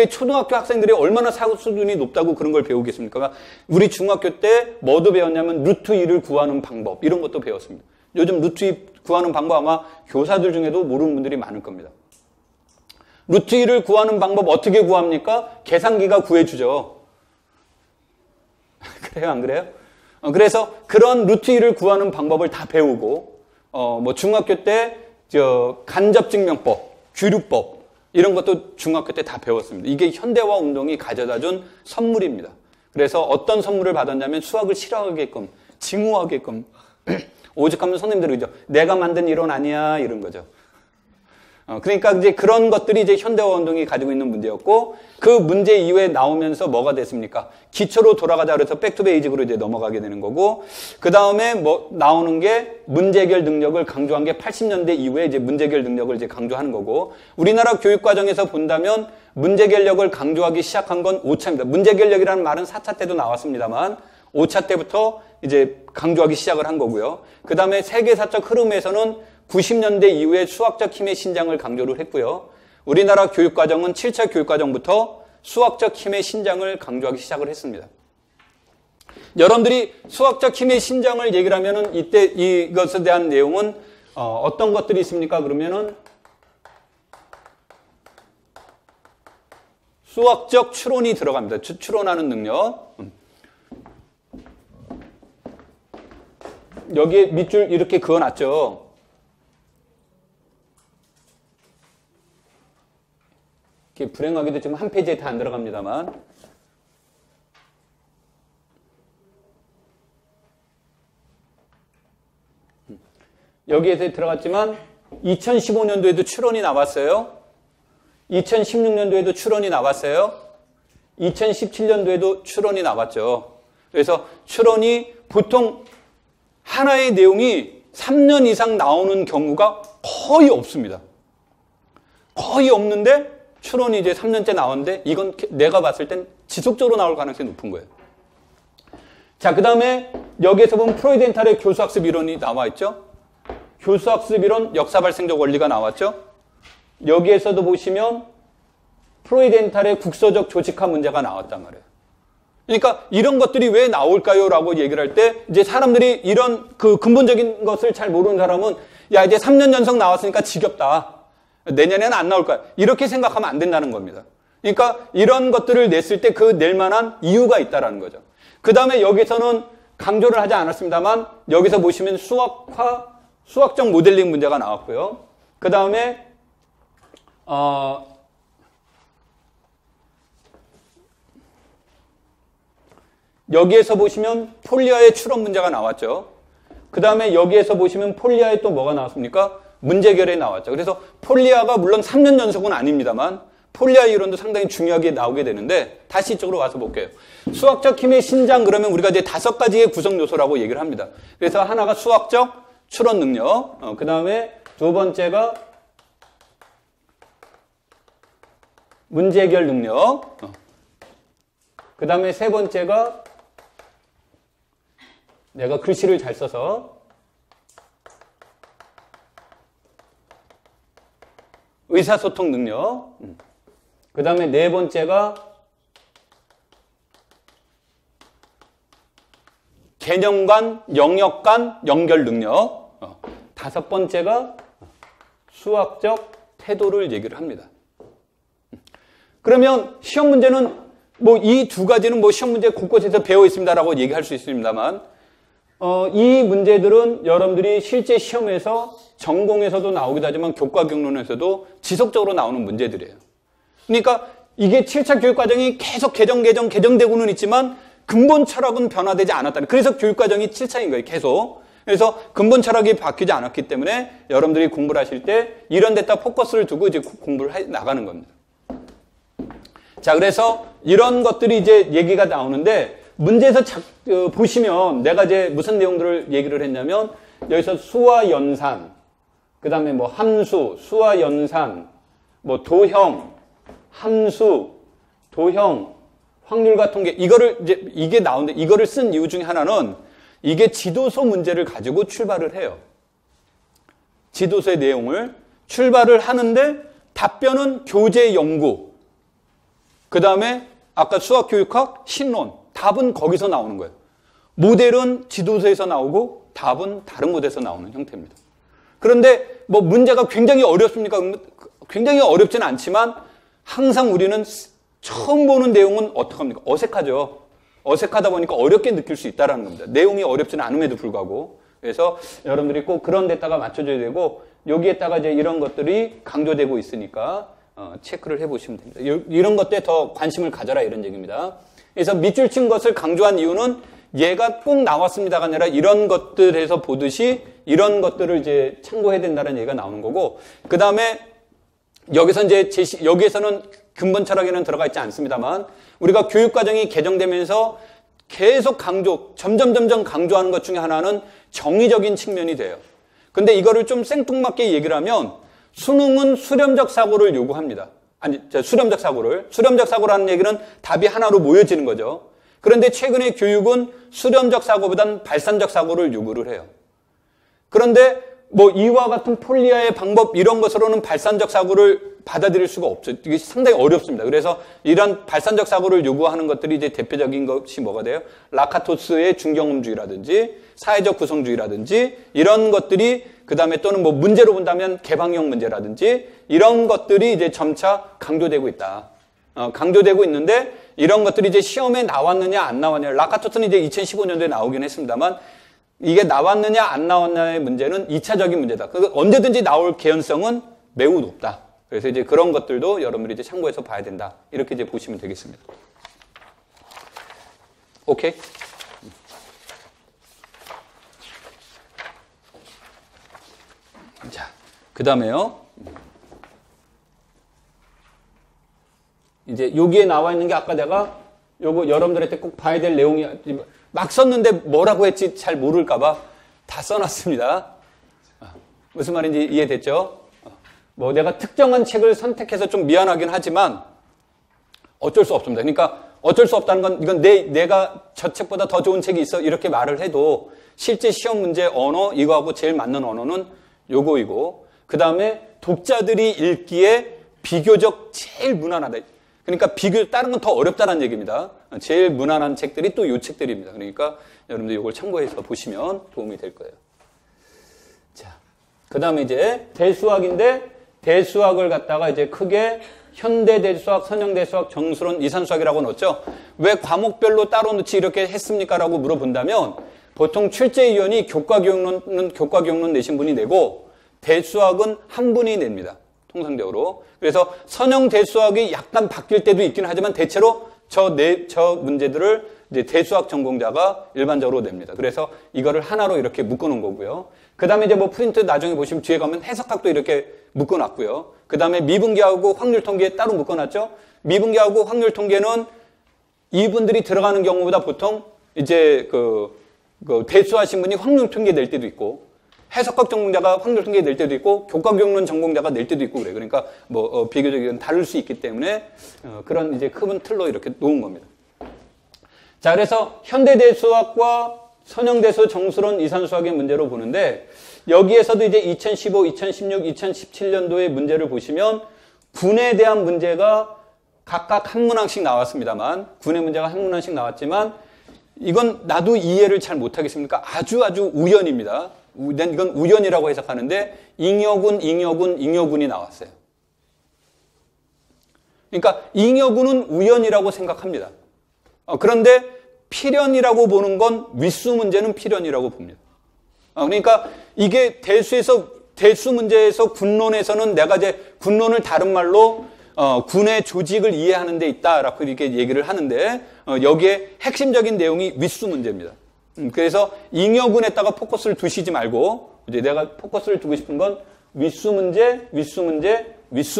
초등학교 학생들이 얼마나 사고 수준이 높다고 그런 걸 배우겠습니까? 우리 중학교 때 뭐도 배웠냐면 루트 2를 구하는 방법 이런 것도 배웠습니다. 요즘 루트 2 구하는 방법 아마 교사들 중에도 모르는 분들이 많을 겁니다. 루트 2를 구하는 방법 어떻게 구합니까? 계산기가 구해주죠. 그래요? 안 그래요? 그래서 그런 루트 2를 구하는 방법을 다 배우고 뭐 중학교 때 간접증명법, 규류법 이런 것도 중학교 때 다 배웠습니다. 이게 현대화 운동이 가져다준 선물입니다. 그래서 어떤 선물을 받았냐면 수학을 싫어하게끔, 징후하게끔 오죽하면 선생님들이 그러죠. 내가 만든 이론 아니야 이런 거죠. 그러니까 이제 그런 것들이 이제 현대화 운동이 가지고 있는 문제였고 그 문제 이후에 나오면서 뭐가 됐습니까? 기초로 돌아가자 그래서 백투 베이직으로 이제 넘어가게 되는 거고 그 다음에 뭐 나오는 게 문제 해결 능력을 강조한 게 80년대 이후에 이제 문제 해결 능력을 이제 강조하는 거고 우리나라 교육 과정에서 본다면 문제 해결력을 강조하기 시작한 건 5차입니다. 문제 해결력이라는 말은 4차 때도 나왔습니다만 5차 때부터 이제 강조하기 시작을 한 거고요. 그 다음에 세계사적 흐름에서는 90년대 이후에 수학적 힘의 신장을 강조를 했고요. 우리나라 교육과정은 7차 교육과정부터 수학적 힘의 신장을 강조하기 시작을 했습니다. 여러분들이 수학적 힘의 신장을 얘기를 하면은 이때 이것에 대한 내용은 어떤 것들이 있습니까? 그러면은 수학적 추론이 들어갑니다. 추론하는 능력. 여기에 밑줄 이렇게 그어놨죠. 이렇게 불행하게도 지금 한 페이지에 다 안 들어갑니다만. 여기에서 들어갔지만 2015년도에도 추론이 나왔어요. 2016년도에도 추론이 나왔어요. 2017년도에도 추론이 나왔죠. 그래서 추론이 보통 하나의 내용이 3년 이상 나오는 경우가 거의 없습니다. 거의 없는데 추론이 이제 3년째 나오는데 이건 내가 봤을 땐 지속적으로 나올 가능성이 높은 거예요. 자, 그 다음에 여기에서 보면 프로이덴탈의 교수학습 이론이 나와 있죠. 교수학습 이론, 역사발생적 원리가 나왔죠. 여기에서도 보시면 프로이덴탈의 국서적 조직화 문제가 나왔단 말이에요. 그러니까 이런 것들이 왜 나올까요? 라고 얘기를 할 때 이제 사람들이 이런 그 근본적인 것을 잘 모르는 사람은 야, 이제 3년 연속 나왔으니까 지겹다. 내년에는 안 나올 거야. 이렇게 생각하면 안 된다는 겁니다. 그러니까 이런 것들을 냈을 때 그 낼 만한 이유가 있다라는 거죠. 그 다음에 여기서는 강조를 하지 않았습니다만 여기서 보시면 수학적 모델링 문제가 나왔고요. 그 다음에 여기에서 보시면 폴리아의 출원 문제가 나왔죠. 그 다음에 여기에서 보시면 폴리아에 또 뭐가 나왔습니까? 문제결에 나왔죠. 그래서 폴리아가 물론 3년 연속은 아닙니다만 폴리아 이론도 상당히 중요하게 나오게 되는데 다시 이쪽으로 와서 볼게요. 수학적 힘의 신장 그러면 우리가 이제 5가지의 구성 요소라고 얘기를 합니다. 그래서 하나가 수학적 추론 능력, 그 다음에 두 번째가 문제 해결 능력, 그 다음에 세 번째가 내가 글씨를 잘 써서 의사소통 능력, 그 다음에 네 번째가 개념 간, 영역 간 연결 능력, 다섯 번째가 수학적 태도를 얘기를 합니다. 그러면 시험 문제는 뭐 이 두 가지는 뭐 시험 문제 곳곳에서 배워 있습니다라고 얘기할 수 있습니다만 이 문제들은 여러분들이 실제 시험에서 전공에서도 나오기도 하지만 교과 경론에서도 지속적으로 나오는 문제들이에요. 그러니까 이게 7차 교육과정이 계속 개정되고는 있지만 근본 철학은 변화되지 않았다. 그래서 교육과정이 7차인 거예요. 계속. 그래서 근본 철학이 바뀌지 않았기 때문에 여러분들이 공부를 하실 때 이런 데다 포커스를 두고 이제 공부를 해 나가는 겁니다. 자, 그래서 이런 것들이 이제 얘기가 나오는데 문제에서 보시면 내가 이제 무슨 내용들을 얘기를 했냐면 여기서 수와 연산, 그 다음에 뭐 함수, 수와 연산, 뭐 도형, 함수, 도형, 확률과 통계, 이게 나오는데 이거를 쓴 이유 중에 하나는 이게 지도서 문제를 가지고 출발을 해요. 지도서의 내용을 출발을 하는데 답변은 교재 연구, 그 다음에 아까 수학교육학, 신론, 답은 거기서 나오는 거예요. 모델은 지도서에서 나오고 답은 다른 모델에서 나오는 형태입니다. 그런데 뭐 문제가 굉장히 어렵습니까? 굉장히 어렵지는 않지만 항상 우리는 처음 보는 내용은 어떡합니까? 어색하죠. 어색하다 보니까 어렵게 느낄 수 있다는 겁니다. 내용이 어렵지는 않음에도 불구하고. 그래서 여러분들이 꼭 그런 데다가 맞춰줘야 되고 여기에다가 이제 이런 것들이 강조되고 있으니까 체크를 해보시면 됩니다. 이런 것들에 더 관심을 가져라 이런 얘기입니다. 그래서 밑줄 친 것을 강조한 이유는 얘가 꼭 나왔습니다가 아니라 이런 것들에서 보듯이 이런 것들을 이제 참고해야 된다는 얘기가 나오는 거고, 그 다음에 여기서 이제 여기에서는 근본 철학에는 들어가 있지 않습니다만 우리가 교육과정이 개정되면서 계속 점점 강조하는 것 중에 하나는 정의적인 측면이 돼요. 근데 이거를 좀 생뚱맞게 얘기를 하면 수능은 수렴적 사고를 요구합니다. 수렴적 사고라는 얘기는 답이 하나로 모여지는 거죠. 그런데 최근에 교육은 수렴적 사고보단 발산적 사고를 요구를 해요. 그런데 뭐 이와 같은 폴리아의 방법 이런 것으로는 발산적 사고를 받아들일 수가 없어요. 이게 상당히 어렵습니다. 그래서 이런 발산적 사고를 요구하는 것들이 이제 대표적인 것이 뭐가 돼요? 라카토스의 중경험주의라든지 사회적 구성주의라든지 이런 것들이 그 다음에 또는 뭐 문제로 본다면 개방형 문제라든지 이런 것들이 이제 점차 강조되고 있다. 강조되고 있는데 이런 것들이 이제 시험에 나왔느냐 안 나왔느냐. 라카토스는 이제 2015년도에 나오긴 했습니다만 이게 나왔느냐 안 나왔느냐의 문제는 2차적인 문제다. 언제든지 나올 개연성은 매우 높다. 그래서 이제 그런 것들도 여러분들이 이제 참고해서 봐야 된다. 이렇게 이제 보시면 되겠습니다. 오케이? 자, 그 다음에요. 이제 여기에 나와 있는 게 아까 내가 요거 여러분들한테 꼭 봐야 될 내용이 막 썼는데 뭐라고 했지 잘 모를까봐 다 써놨습니다. 무슨 말인지 이해됐죠? 뭐 내가 특정한 책을 선택해서 좀 미안하긴 하지만 어쩔 수 없습니다. 그러니까 어쩔 수 없다는 건 이건 내가 저 책보다 더 좋은 책이 있어 이렇게 말을 해도 실제 시험 문제 언어 이거하고 제일 맞는 언어는 요거이고 그 다음에 독자들이 읽기에 비교적 제일 무난하다. 그러니까 다른 건 더 어렵다는 얘기입니다. 제일 무난한 책들이 또 요 책들입니다. 그러니까 여러분들 이걸 참고해서 보시면 도움이 될 거예요. 자, 그 다음에 이제 대수학인데 대수학을 갖다가 이제 크게 현대대수학, 선형대수학, 정수론, 이산수학이라고 넣었죠. 왜 과목별로 따로 넣지 이렇게 했습니까? 라고 물어본다면 보통 출제위원이 교과교육론 내신 분이 내고 대수학은 한 분이 냅니다. 통상적으로. 그래서 선형대수학이 약간 바뀔 때도 있긴 하지만 대체로 저 문제들을 이제 대수학 전공자가 일반적으로 냅니다. 그래서 이거를 하나로 이렇게 묶어놓은 거고요. 그 다음에 이제 뭐 프린트 나중에 보시면 뒤에 가면 해석학도 이렇게 묶어놨고요. 그 다음에 미분계하고 확률통계 따로 묶어놨죠. 미분계하고 확률통계는 이분들이 들어가는 경우보다 보통 이제 그 대수하신 분이 확률통계 낼 때도 있고 해석학 전공자가 확률통계 낼 때도 있고 교과교육론 전공자가 낼 때도 있고 그래요. 그러니까 뭐 비교적 다를 수 있기 때문에 그런 이제 큰 틀로 이렇게 놓은 겁니다. 자, 그래서 현대대수학과 선형대수, 정수론, 이산수학의 문제로 보는데 여기에서도 이제 2015, 2016, 2017년도의 문제를 보시면 군에 대한 문제가 각각 한 문항씩 나왔습니다만 군의 문제가 한 문항씩 나왔지만 이건 나도 이해를 잘 못하겠습니까? 아주 우연입니다. 이건 우연이라고 해석하는데 잉여군이 나왔어요. 그러니까 잉여군은 우연이라고 생각합니다. 그런데 필연이라고 보는 건 윗수 문제는 필연이라고 봅니다. 그러니까 이게 대수 문제에서 군론에서는 내가 이제 군론을 다른 말로 군의 조직을 이해하는 데 있다라고 이렇게 얘기를 하는데 여기에 핵심적인 내용이 윗수 문제입니다. 그래서 잉여군에다가 포커스를 두시지 말고 이제 내가 포커스를 두고 싶은 건 윗수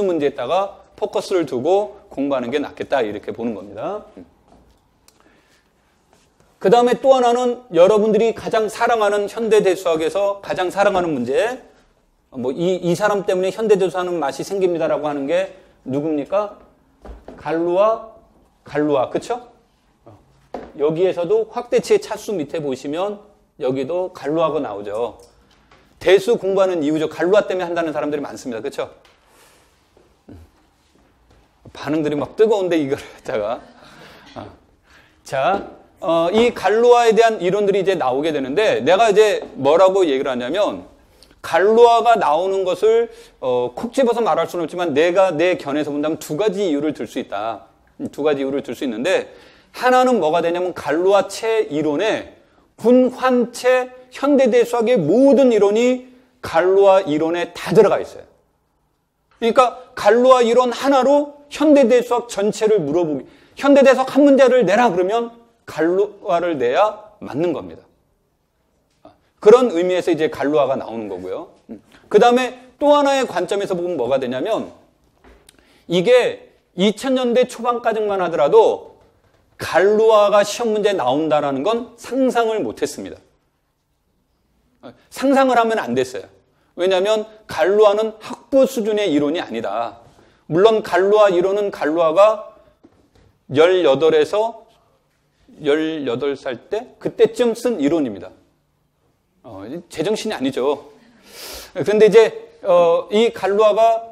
문제에다가 포커스를 두고 공부하는 게 낫겠다 이렇게 보는 겁니다. 그 다음에 또 하나는 여러분들이 가장 사랑하는 현대대수학에서 가장 사랑하는 문제, 뭐 이 사람 때문에 현대대수하는 맛이 생깁니다라고 하는 게 누굽니까? 갈루아, 그쵸? 여기에서도 확대치의 차수 밑에 보시면 여기도 갈루아가 나오죠. 대수 공부하는 이유죠. 갈루아 때문에 한다는 사람들이 많습니다. 그쵸? 반응들이 막 뜨거운데 이걸 갖다가 자, 이 갈루아에 대한 이론들이 이제 나오게 되는데 내가 이제 뭐라고 얘기를 하냐면 갈루아가 나오는 것을 콕 집어서 말할 수는 없지만 내가 내 견해에서 본다면 두 가지 이유를 들 수 있다. 두 가지 이유를 들 수 있는데 하나는 뭐가 되냐면 갈루아체 이론에 군환체 현대대수학의 모든 이론이 갈루아 이론에 다 들어가 있어요. 그러니까 갈루아 이론 하나로 현대대수학 전체를 물어보기 현대대수학 한 문제를 내라 그러면 갈루아를 내야 맞는 겁니다. 그런 의미에서 이제 갈루아가 나오는 거고요. 그 다음에 또 하나의 관점에서 보면 뭐가 되냐면 이게 2000년대 초반까지만 하더라도 갈루아가 시험 문제에 나온다라는 건 상상을 못했습니다. 상상을 하면 안 됐어요. 왜냐하면 갈루아는 학부 수준의 이론이 아니다. 물론 갈루아 이론은 갈루아가 18에서 18살 때 그때쯤 쓴 이론입니다. 제정신이 아니죠. 그런데 이제 이 갈루아가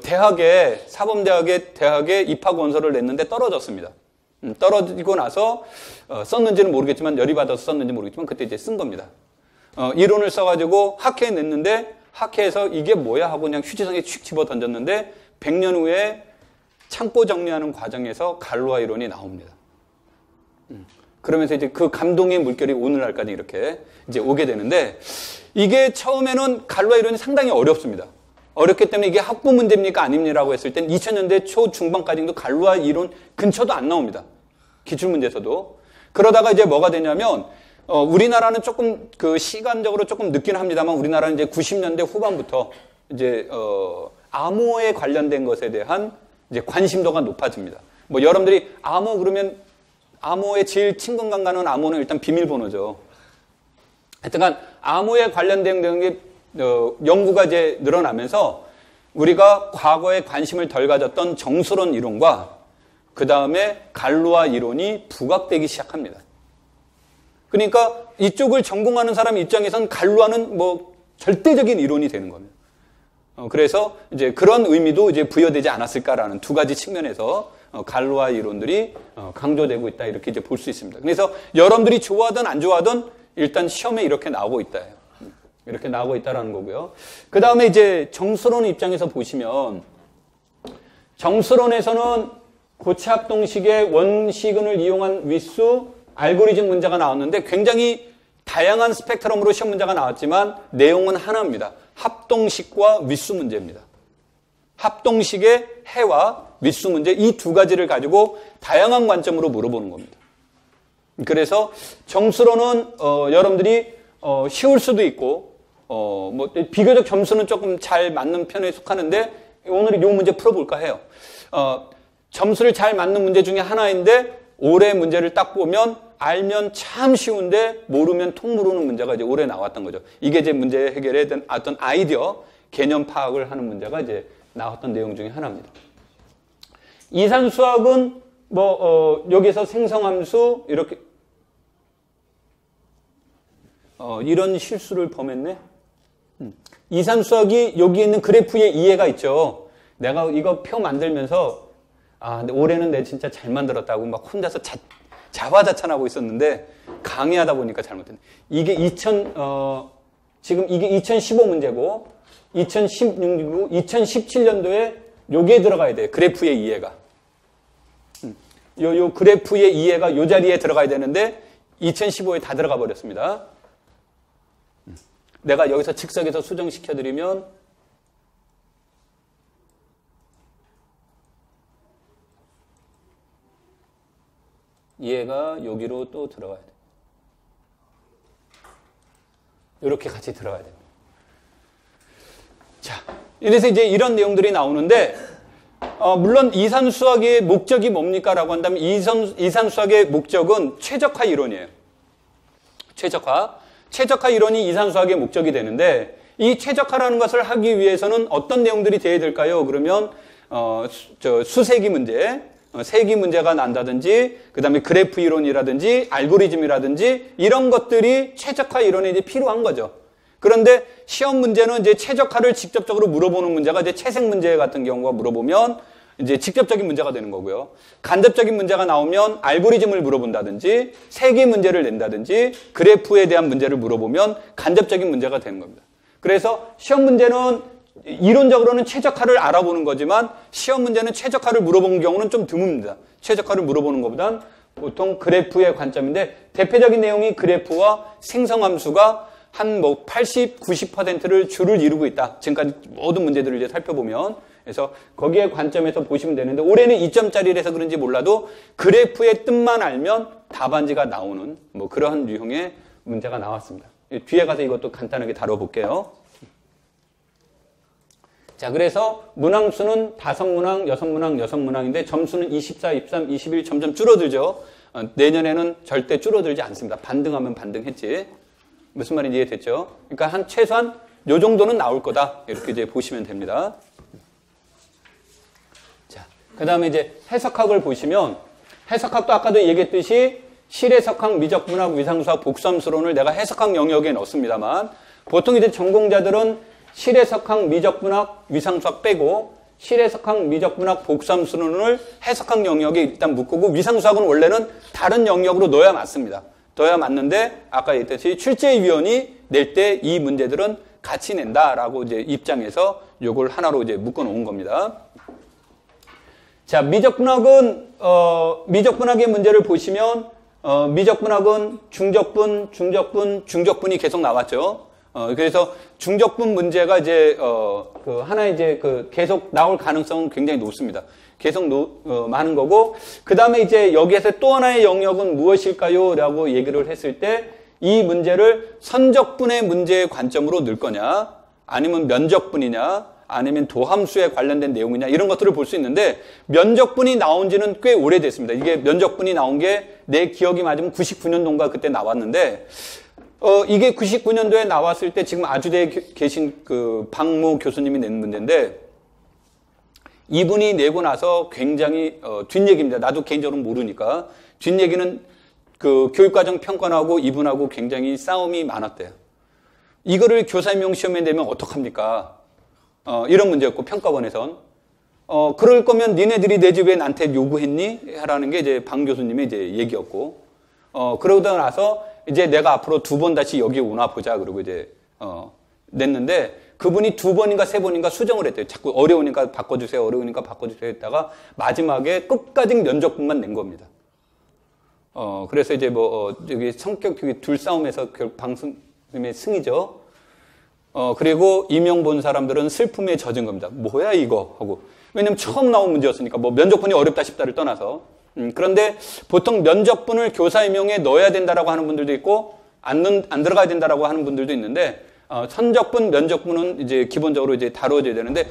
대학에 사범대학에 입학 원서를 냈는데 떨어졌습니다. 떨어지고 나서 썼는지는 모르겠지만 열이 받아서 썼는지 모르겠지만 그때 이제 쓴 겁니다. 이론을 써가지고 학회에 냈는데 학회에서 이게 뭐야 하고 그냥 휴지성에 휙 집어 던졌는데 100년 후에 창고 정리하는 과정에서 갈루아 이론이 나옵니다. 그러면서 이제 그 감동의 물결이 오늘날까지 이렇게 이제 오게 되는데 이게 처음에는 갈루아 이론이 상당히 어렵습니다. 어렵기 때문에 이게 학부 문제입니까 아닙니라고 했을 땐 2000년대 초 중반까지도 갈루아 이론 근처도 안 나옵니다. 기출문제에서도. 그러다가 이제 뭐가 되냐면 우리나라는 조금 시간적으로 조금 늦긴 합니다만 우리나라는 이제 90년대 후반부터 이제 암호에 관련된 것에 대한 이제 관심도가 높아집니다. 뭐 여러분들이 암호 그러면 암호의 제일 친근감 가는 암호는 일단 비밀번호죠. 하여튼간 암호에 관련된 게 연구가 이제 늘어나면서 우리가 과거에 관심을 덜 가졌던 정수론 이론과 그 다음에 갈루아 이론이 부각되기 시작합니다. 그러니까 이쪽을 전공하는 사람 입장에선 갈루아는 뭐 절대적인 이론이 되는 겁니다. 그래서 이제 그런 의미도 이제 부여되지 않았을까라는 두 가지 측면에서 갈루아 이론들이 강조되고 있다 이렇게 이제 볼 수 있습니다. 그래서 여러분들이 좋아하든 안 좋아하든 일단 시험에 이렇게 나오고 있다. 이렇게 나오고 있다라는 거고요. 그 다음에 이제 정수론 입장에서 보시면 정수론에서는 고체 합동식의 원시근을 이용한 윗수 알고리즘 문제가 나왔는데 굉장히 다양한 스펙트럼으로 시험 문제가 나왔지만 내용은 하나입니다. 합동식과 윗수 문제입니다. 합동식의 해와 윗수 문제 이 두 가지를 가지고 다양한 관점으로 물어보는 겁니다. 그래서 정수론은 여러분들이 쉬울 수도 있고 뭐 비교적 점수는 조금 잘 맞는 편에 속하는데 오늘 이 문제 풀어볼까 해요. 점수를 잘 맞는 문제 중에 하나인데 올해 문제를 딱 보면 알면 참 쉬운데 모르면 통 모르는 문제가 이제 올해 나왔던 거죠. 이게 이제 문제 해결에 대한 어떤 아이디어, 개념 파악을 하는 문제가 이제 나왔던 내용 중에 하나입니다. 이산수학은 여기서 생성함수 이렇게 이런 실수를 범했네. 이산수학이 여기 있는 그래프의 이해가 있죠. 내가 이거 표 만들면서 근데 올해는 내가 진짜 잘 만들었다고 막 혼자서 자화자찬하고 있었는데 강의하다 보니까 잘못됐네. 이게 지금 이게 2015 문제고 2016이고 2017년도에 요게 들어가야 돼요. 그래프의 이해가. 요 그래프의 이해가 요 자리에 들어가야 되는데 2015에 다 들어가 버렸습니다. 내가 여기서 즉석에서 수정시켜드리면 이해가 여기로 또 들어가야 돼요. 이렇게 같이 들어가야 됩니다. 자, 이래서 이제 이런 내용들이 나오는데 물론 이산수학의 목적이 뭡니까? 라고 한다면 이산수학의 목적은 최적화 이론이에요. 최적화 이론이 이산수학의 목적이 되는데 이 최적화라는 것을 하기 위해서는 어떤 내용들이 돼야 될까요? 그러면 수세기 문제, 세기 문제가 난다든지 그 다음에 그래프 이론이라든지 알고리즘이라든지 이런 것들이 최적화 이론에 이제 필요한 거죠. 그런데 시험 문제는 이제 최적화를 직접적으로 물어보는 문제가 이제 채색 문제 같은 경우가 물어보면 이제 직접적인 문제가 되는 거고요. 간접적인 문제가 나오면 알고리즘을 물어본다든지 세기 문제를 낸다든지 그래프에 대한 문제를 물어보면 간접적인 문제가 되는 겁니다. 그래서 시험 문제는 이론적으로는 최적화를 알아보는 거지만 시험 문제는 최적화를 물어보는 경우는 좀 드뭅니다. 최적화를 물어보는 것보단 보통 그래프의 관점인데 대표적인 내용이 그래프와 생성함수가 한 80, 90%를 주를 이루고 있다. 지금까지 모든 문제들을 이제 살펴보면. 그래서 거기에 관점에서 보시면 되는데 올해는 2점짜리라서 그런지 몰라도 그래프의 뜻만 알면 답안지가 나오는 그러한 유형의 문제가 나왔습니다. 뒤에 가서 이것도 간단하게 다뤄볼게요. 자, 그래서 문항수는 5문항, 6문항, 6문항인데 점수는 24, 23, 21 점점 줄어들죠. 내년에는 절대 줄어들지 않습니다. 반등하면 반등했지. 무슨 말인지 이해됐죠? 그러니까 최소한 요 정도는 나올 거다. 이렇게 이제 보시면 됩니다. 자, 그 다음에 이제 해석학을 보시면 해석학도 아까도 얘기했듯이 실해석학, 미적분학, 위상수학, 복수함수론을 내가 해석학 영역에 넣습니다만 보통 이제 전공자들은 실해석학, 미적분학, 위상수학 빼고 실해석학, 미적분학, 복수함수론을 해석학 영역에 일단 묶고 위상수학은 원래는 다른 영역으로 넣어야 맞습니다. 넣어야 맞는데 아까 얘기했듯이 출제위원이 낼 때 이 문제들은 같이 낸다라고 이제 입장에서 요걸 하나로 이제 묶어 놓은 겁니다. 자, 미적분학은 미적분학의 문제를 보시면 미적분학은 중적분, 중적분이 계속 나왔죠. 그래서 중적분 문제가 이제 하나 이제 계속 나올 가능성은 굉장히 높습니다. 계속 많은 거고 그 다음에 이제 여기에서 또 하나의 영역은 무엇일까요? 라고 얘기를 했을 때 이 문제를 선적분의 문제의 관점으로 넣을 거냐 아니면 면적분이냐 아니면 도함수에 관련된 내용이냐 이런 것들을 볼 수 있는데 면적분이 나온 지는 꽤 오래됐습니다. 이게 면적분이 나온 게 내 기억이 맞으면 99년도인가 그때 나왔는데 이게 99년도에 나왔을 때 지금 아주대에 계신 박모 교수님이 낸 문제인데 이분이 내고 나서 굉장히 뒷얘기입니다. 나도 개인적으로 모르니까. 뒷얘기는 그 교육과정 평가하고 이분하고 굉장히 싸움이 많았대요. 이거를 교사 임용 시험에 내면 어떡합니까? 이런 문제였고 평가원에선 그럴 거면 니네들이 내지 왜 나한테 요구했니? 라는 게 이제 방 교수님의 이제 얘기였고 그러고 나서 이제 내가 앞으로 2번 다시 여기 오나 보자 그러고 이제 냈는데 그분이 2번인가 3번인가 수정을 했대요. 자꾸 어려우니까 바꿔주세요. 어려우니까 바꿔주세요 했다가 마지막에 끝까지 면접분만 낸 겁니다. 그래서 이제 여기 성격 둘 싸움에서 방송의 승이죠. 그리고 임용 본 사람들은 슬픔에 젖은 겁니다. 뭐야 이거 하고. 왜냐면 처음 나온 문제였으니까 면접분이 어렵다 싶다를 떠나서. 그런데 보통 면접분을 교사 임용에 넣어야 된다라고 하는 분들도 있고 안 들어가야 된다라고 하는 분들도 있는데 선적분, 면접분은 이제 기본적으로 이제 다뤄져야 되는데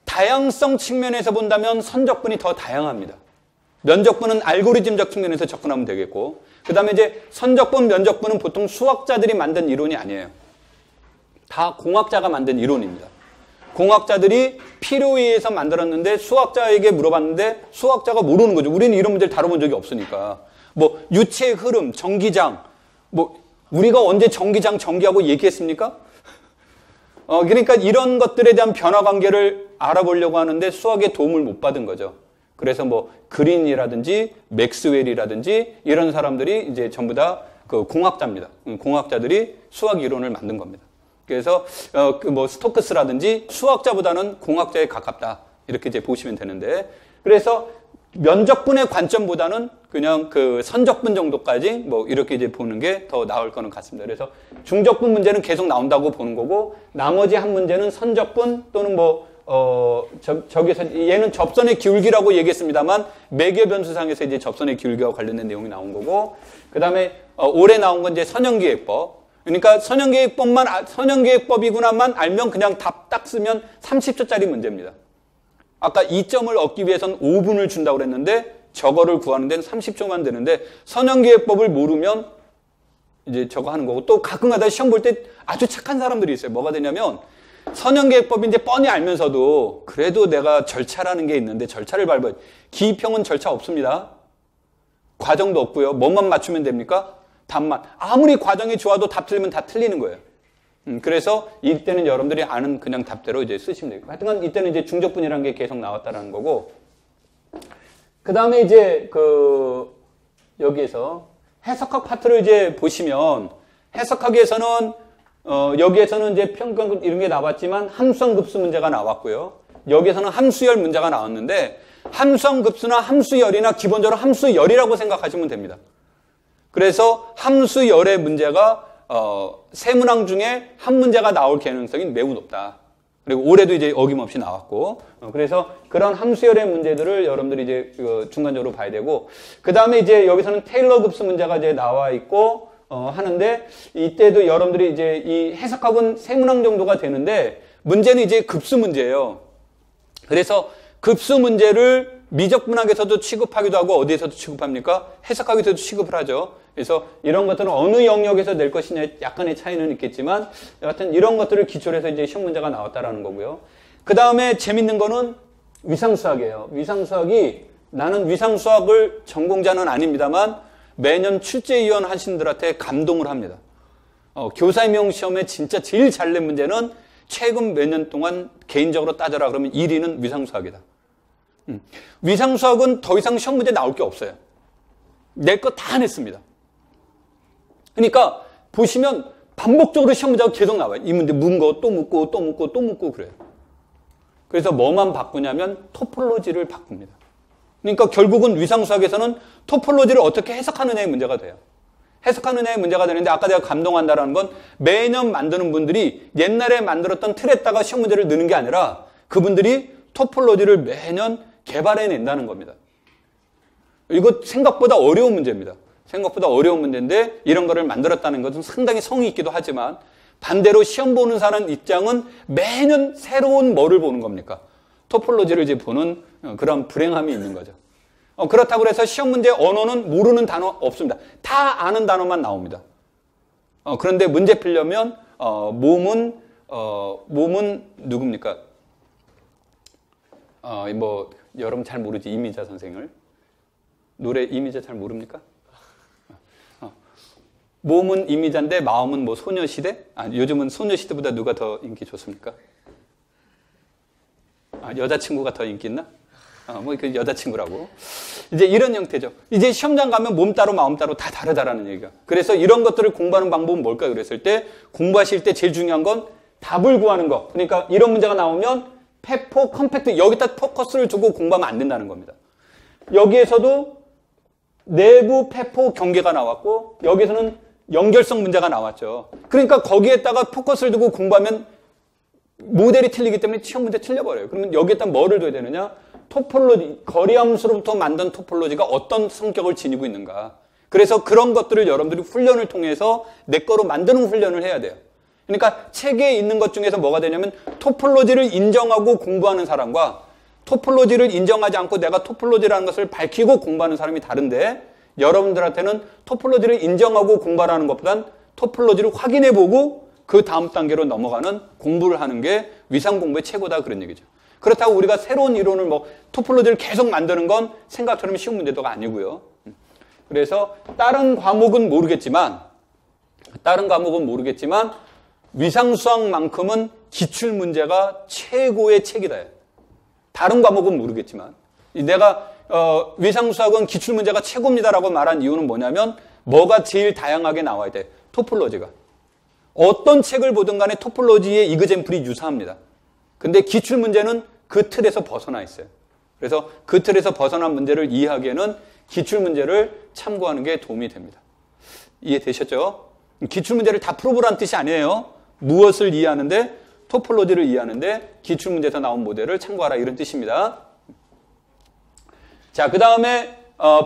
다양성 측면에서 본다면 선적분이 더 다양합니다. 면접분은 알고리즘적 측면에서 접근하면 되겠고 그 다음에 이제 선적분, 면접분은 보통 수학자들이 만든 이론이 아니에요. 다 공학자가 만든 이론입니다. 공학자들이 필요에 의해서 만들었는데 수학자에게 물어봤는데 수학자가 모르는 거죠. 우리는 이런 문제를 다뤄본 적이 없으니까. 유체의 흐름, 전기장, 우리가 언제 전기장, 전기하고 얘기했습니까? 그러니까 이런 것들에 대한 변화 관계를 알아보려고 하는데 수학의 도움을 못 받은 거죠. 그래서 그린이라든지 맥스웰이라든지 이런 사람들이 이제 전부 다 그 공학자입니다. 공학자들이 수학 이론을 만든 겁니다. 그래서 스토크스라든지 수학자보다는 공학자에 가깝다 이렇게 이제 보시면 되는데 그래서 면접분의 관점보다는 그냥 그 선적분 정도까지 이렇게 이제 보는 게 더 나을 거는 같습니다. 그래서 중적분 문제는 계속 나온다고 보는 거고 나머지 한 문제는 선적분 또는 저기서 얘는 접선의 기울기라고 얘기했습니다만 매개 변수상에서 이제 접선의 기울기와 관련된 내용이 나온 거고 그 다음에 올해 나온 건 이제 선형기획법. 그러니까 선형계획법이구나만 알면 그냥 답 딱 쓰면 30초짜리 문제입니다. 아까 2점을 얻기 위해서는 5분을 준다고 그랬는데 저거를 구하는 데는 30초만 되는데 선형계획법을 모르면 이제 저거 하는 거고 또 가끔가다 시험 볼 때 아주 착한 사람들이 있어요. 뭐가 되냐면 선형계획법인지 뻔히 알면서도 그래도 내가 절차라는 게 있는데 절차를 밟아요. 기입형은 절차 없습니다. 과정도 없고요. 뭐만 맞추면 됩니까? 답만. 아무리 과정이 좋아도 답 틀리면 다 틀리는 거예요. 그래서 이때는 여러분들이 아는 그냥 답대로 이제 쓰시면 되고. 하여튼 이때는 이제 중적분이라는 게 계속 나왔다라는 거고. 그 다음에 이제 여기에서 해석학 파트를 이제 보시면 해석학에서는 여기에서는 이제 평균 이런 게 나왔지만 함수형급수 문제가 나왔고요. 여기에서는 함수열 문제가 나왔는데 함수형급수나 함수열이나 기본적으로 함수열이라고 생각하시면 됩니다. 그래서 함수열의 문제가 세 문항 중에 한 문제가 나올 가능성이 매우 높다. 그리고 올해도 이제 어김없이 나왔고 그래서 그런 함수열의 문제들을 여러분들이 이제 중간적으로 봐야 되고 그 다음에 이제 여기서는 테일러 급수 문제가 이제 나와 있고 하는데 이때도 여러분들이 이제 이 해석학은 세 문항 정도가 되는데 문제는 이제 급수 문제예요. 그래서 급수 문제를 미적분학에서도 취급하기도 하고 어디에서도 취급합니까? 해석학에서도 취급을 하죠. 그래서 이런 것들은 어느 영역에서 낼 것이냐 약간의 차이는 있겠지만 여하튼 이런 것들을 기초로 해서 이제 시험 문제가 나왔다라는 거고요. 그 다음에 재밌는 거는 위상수학이에요. 위상수학이 나는 위상수학을 전공자는 아닙니다만 매년 출제위원 하신들한테 감동을 합니다. 교사 임용 시험에 진짜 제일 잘 낸 문제는 최근 몇 년 동안 개인적으로 따져라 그러면 1위는 위상수학이다. 위상수학은 더 이상 시험 문제 나올 게 없어요. 낼 거 다 냈습니다. 그러니까 보시면 반복적으로 시험 문제가 계속 나와요. 이 문제 문 거 또 묻고 또 묻고 또 묻고 그래요. 그래서 뭐만 바꾸냐면 토폴로지를 바꿉니다. 그러니까 결국은 위상수학에서는 토폴로지를 어떻게 해석하느냐의 문제가 돼요. 해석하느냐의 문제가 되는데 아까 내가 감동한다라는 건 매년 만드는 분들이 옛날에 만들었던 틀에다가 시험 문제를 넣는 게 아니라 그분들이 토폴로지를 매년 개발해낸다는 겁니다. 이거 생각보다 어려운 문제입니다. 생각보다 어려운 문제인데 이런 거를 만들었다는 것은 상당히 성의 있기도 하지만 반대로 시험 보는 사람 입장은 매년 새로운 뭐를 보는 겁니까? 토폴로지를 이제 보는 그런 불행함이 있는 거죠. 그렇다고 해서 시험 문제 언어는 모르는 단어 없습니다. 다 아는 단어만 나옵니다. 그런데 문제 풀려면 몸은 누굽니까? 여러분 잘 모르지, 이미자 선생을. 노래 이미자 잘 모릅니까? 몸은 이미자인데 마음은 뭐 소녀시대? 요즘은 소녀시대보다 누가 더 인기 좋습니까? 여자친구가 더 인기 있나? 그 여자친구라고. 이제 이런 형태죠. 이제 시험장 가면 몸 따로 마음 따로 다 다르다라는 얘기가. 그래서 이런 것들을 공부하는 방법은 뭘까요? 그랬을 때 공부하실 때 제일 중요한 건 답을 구하는 거. 그러니까 이런 문제가 나오면 페포, 컴팩트 여기다 포커스를 두고 공부하면 안 된다는 겁니다. 여기에서도 내부 페포 경계가 나왔고 여기서는 연결성 문제가 나왔죠. 그러니까 거기에다가 포커스를 두고 공부하면 모델이 틀리기 때문에 시험 문제 틀려버려요. 그러면 여기에다 뭐를 둬야 되느냐? 토폴로지, 거리함수로부터 만든 토폴로지가 어떤 성격을 지니고 있는가. 그래서 그런 것들을 여러분들이 훈련을 통해서 내 거로 만드는 훈련을 해야 돼요. 그러니까 책에 있는 것 중에서 뭐가 되냐면 토폴로지를 인정하고 공부하는 사람과 토폴로지를 인정하지 않고 내가 토폴로지라는 것을 밝히고 공부하는 사람이 다른데 여러분들한테는 토폴로지를 인정하고 공부하는 것보단 토폴로지를 확인해보고 그 다음 단계로 넘어가는 공부를 하는 게 위상 공부의 최고다 그런 얘기죠. 그렇다고 우리가 새로운 이론을 토폴로지를 계속 만드는 건 생각처럼 쉬운 문제도가 아니고요. 그래서 다른 과목은 모르겠지만 위상수학만큼은 기출문제가 최고의 책이다. 다른 과목은 모르겠지만 내가 위상수학은 기출문제가 최고입니다라고 말한 이유는 뭐냐면 뭐가 제일 다양하게 나와야 돼? 토폴로지가. 어떤 책을 보든 간에 토폴로지의 이그젠플이 유사합니다. 근데 기출문제는 그 틀에서 벗어나 있어요. 그래서 그 틀에서 벗어난 문제를 이해하기에는 기출문제를 참고하는 게 도움이 됩니다. 이해되셨죠? 기출문제를 다 풀어보라는 뜻이 아니에요. 무엇을 이해하는데? 토폴로지를 이해하는데 기출문제에서 나온 모델을 참고하라 이런 뜻입니다. 자, 그 다음에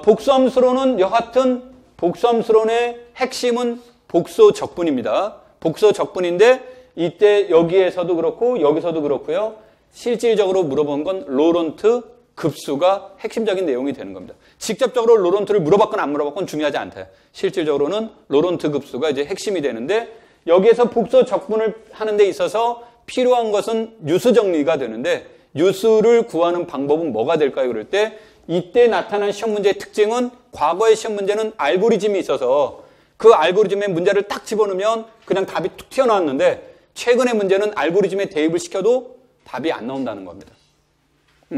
복수함수론은 여하튼 복수함수론의 핵심은 복수 적분입니다. 복수 적분인데 이때 여기에서도 그렇고 여기서도 그렇고요. 실질적으로 물어본 건 로런트 급수가 핵심적인 내용이 되는 겁니다. 직접적으로 로런트를 물어봤건 안 물어봤건 중요하지 않다. 실질적으로는 로런트 급수가 이제 핵심이 되는데 여기에서 복수 적분을 하는 데 있어서 필요한 것은 유수 정리가 되는데 유수를 구하는 방법은 뭐가 될까요? 그럴 때 이때 나타난 시험 문제의 특징은 과거의 시험 문제는 알고리즘이 있어서 그 알고리즘의 문제를 딱 집어넣으면 그냥 답이 툭 튀어나왔는데 최근의 문제는 알고리즘에 대입을 시켜도 답이 안 나온다는 겁니다.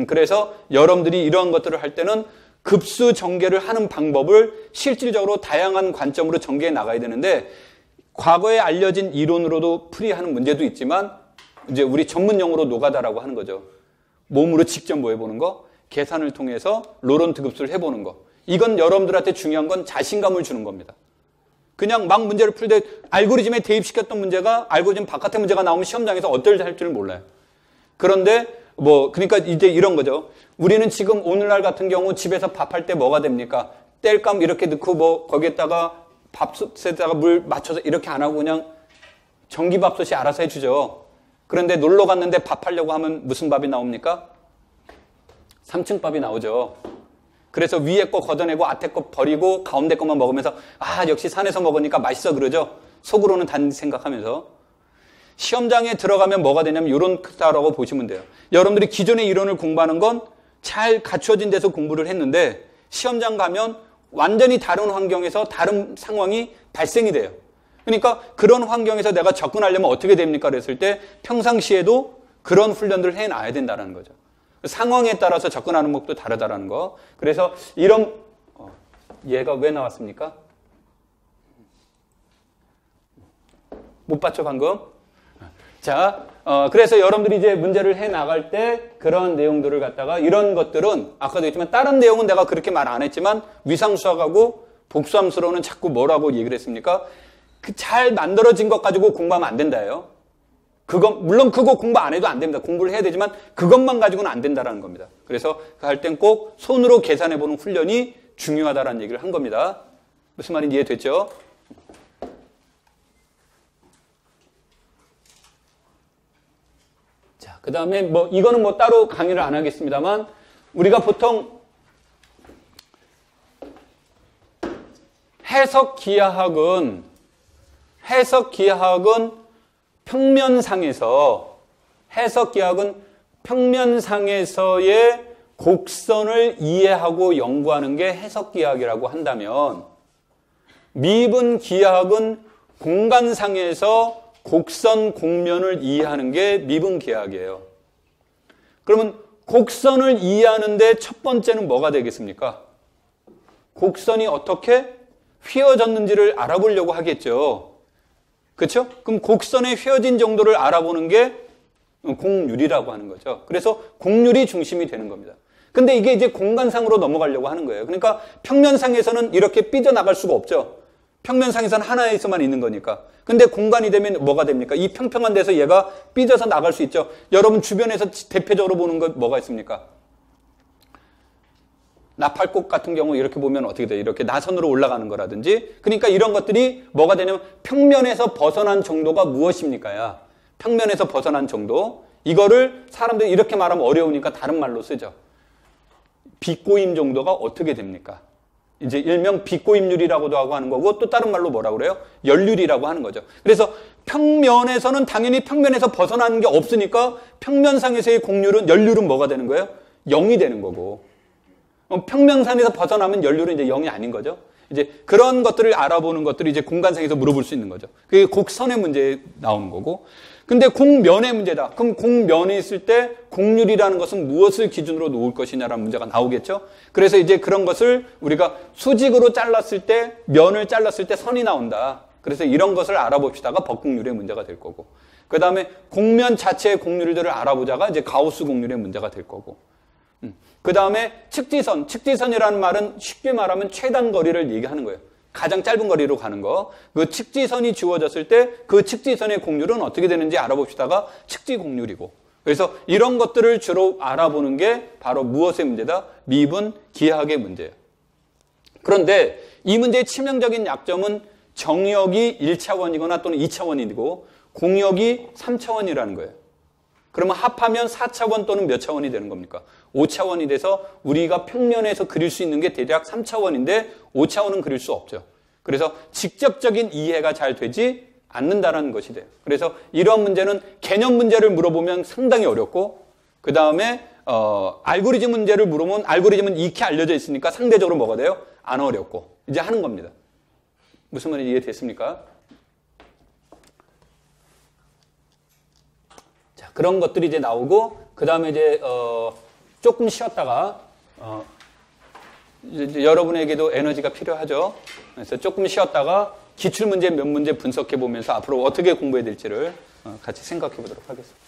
그래서 여러분들이 이러한 것들을 할 때는 급수 전개를 하는 방법을 실질적으로 다양한 관점으로 전개해 나가야 되는데 과거에 알려진 이론으로도 풀이하는 문제도 있지만 이제 우리 전문용어로 노가다라고 하는 거죠. 몸으로 직접 뭐 해보는 거, 계산을 통해서 로런트 급수를 해보는 거. 이건 여러분들한테 중요한 건 자신감을 주는 겁니다. 그냥 막 문제를 풀 때 알고리즘에 대입시켰던 문제가 알고리즘 바깥의 문제가 나오면 시험장에서 어떨 할 줄을 몰라요. 그런데 그러니까 이제 이런 거죠. 우리는 지금 오늘날 같은 경우 집에서 밥할 때 뭐가 됩니까? 땔감 이렇게 넣고 거기에다가 밥솥에다가 물 맞춰서 이렇게 안 하고 그냥 전기밥솥이 알아서 해주죠. 그런데 놀러 갔는데 밥하려고 하면 무슨 밥이 나옵니까? 3층밥이 나오죠. 그래서 위에 거 걷어내고 앞에 거 버리고 가운데 것만 먹으면서 역시 산에서 먹으니까 맛있어 그러죠. 속으로는 단 생각하면서. 시험장에 들어가면 뭐가 되냐면 이런 크다라고 보시면 돼요. 여러분들이 기존의 이론을 공부하는 건 잘 갖추어진 데서 공부를 했는데 시험장 가면 완전히 다른 환경에서 다른 상황이 발생이 돼요. 그러니까 그런 환경에서 내가 접근하려면 어떻게 됩니까? 그랬을 때 평상시에도 그런 훈련들을 해놔야 된다는 거죠. 상황에 따라서 접근하는 법도 다르다는 거. 그래서 이런 얘가 왜 나왔습니까? 못 봤죠 방금? 자, 그래서 여러분들이 이제 문제를 해 나갈 때 그런 내용들을 갖다가 이런 것들은 아까도 했지만 다른 내용은 내가 그렇게 말 안 했지만 위상수학하고 복수함수로는 자꾸 뭐라고 얘기를 했습니까? 그 잘 만들어진 것 가지고 공부하면 안 된다요. 물론 그거 공부 안 해도 안 됩니다. 공부를 해야 되지만 그것만 가지고는 안 된다라는 겁니다. 그래서 할 땐 꼭 손으로 계산해보는 훈련이 중요하다라는 얘기를 한 겁니다. 무슨 말인지 이해됐죠? 자, 그 다음에 이거는 따로 강의를 안 하겠습니다만 우리가 보통 해석기하학은 평면상에서의 곡선을 이해하고 연구하는 게 해석기하학이라고 한다면 미분기하학은 공간상에서 곡선, 곡면을 이해하는 게 미분기하학이에요. 그러면 곡선을 이해하는데 첫 번째는 뭐가 되겠습니까? 곡선이 어떻게 휘어졌는지를 알아보려고 하겠죠. 그렇죠? 그럼 곡선의 휘어진 정도를 알아보는 게 곡률이라고 하는 거죠. 그래서 곡률이 중심이 되는 겁니다. 근데 이게 이제 공간상으로 넘어가려고 하는 거예요. 그러니까 평면상에서는 이렇게 삐져나갈 수가 없죠. 평면상에서는 하나에서만 있는 거니까. 근데 공간이 되면 뭐가 됩니까? 이 평평한 데서 얘가 삐져서 나갈 수 있죠. 여러분 주변에서 대표적으로 보는 것 뭐가 있습니까? 나팔꽃 같은 경우 이렇게 보면 어떻게 돼요? 이렇게 나선으로 올라가는 거라든지. 그러니까 이런 것들이 뭐가 되냐면 평면에서 벗어난 정도가 무엇입니까? 평면에서 벗어난 정도. 이거를 사람들이 이렇게 말하면 어려우니까 다른 말로 쓰죠. 비꼬임 정도가 어떻게 됩니까? 이제 일명 비꼬임률이라고도 하고 하는 거고 또 다른 말로 뭐라고 그래요? 연률이라고 하는 거죠. 그래서 평면에서는 당연히 평면에서 벗어나는 게 없으니까 평면상에서의 곡률은 연률은 뭐가 되는 거예요? 0이 되는 거고. 평면상에서 벗어나면 연률은 이제 0이 아닌 거죠. 이제 그런 것들을 알아보는 것들이 이제 공간상에서 물어볼 수 있는 거죠. 그게 곡선의 문제에 나오는 거고. 근데 곡면의 문제다. 그럼 곡면에 있을 때 곡률이라는 것은 무엇을 기준으로 놓을 것이냐라는 문제가 나오겠죠. 그래서 이제 그런 것을 우리가 수직으로 잘랐을 때, 면을 잘랐을 때 선이 나온다. 그래서 이런 것을 알아봅시다가 벅곡률의 문제가 될 거고. 그 다음에 곡면 자체의 곡률들을 알아보자가 이제 가우스 곡률의 문제가 될 거고. 그 다음에 측지선. 측지선이라는 말은 쉽게 말하면 최단 거리를 얘기하는 거예요. 가장 짧은 거리로 가는 거. 그 측지선이 주어졌을 때 그 측지선의 곡률은 어떻게 되는지 알아봅시다가 측지곡률이고. 그래서 이런 것들을 주로 알아보는 게 바로 무엇의 문제다? 미분 기하학의 문제예요. 그런데 이 문제의 치명적인 약점은 정역이 1차원이거나 또는 2차원이고 공역이 3차원이라는 거예요. 그러면 합하면 4차원 또는 몇 차원이 되는 겁니까? 5차원이 돼서 우리가 평면에서 그릴 수 있는 게 대략 3차원인데 5차원은 그릴 수 없죠. 그래서 직접적인 이해가 잘 되지 않는다는 것이 돼요. 그래서 이런 문제는 개념 문제를 물어보면 상당히 어렵고 그 다음에 알고리즘 문제를 물어보면 알고리즘은 익히 알려져 있으니까 상대적으로 뭐가 돼요? 안 어렵고 이제 하는 겁니다. 무슨 말인지 이해됐습니까? 자, 그런 것들이 이제 나오고 그 다음에 이제 조금 쉬었다가 이제 여러분에게도 에너지가 필요하죠. 그래서 조금 쉬었다가 기출문제 몇 문제 분석해 보면서 앞으로 어떻게 공부해야 될지를 같이 생각해 보도록 하겠습니다.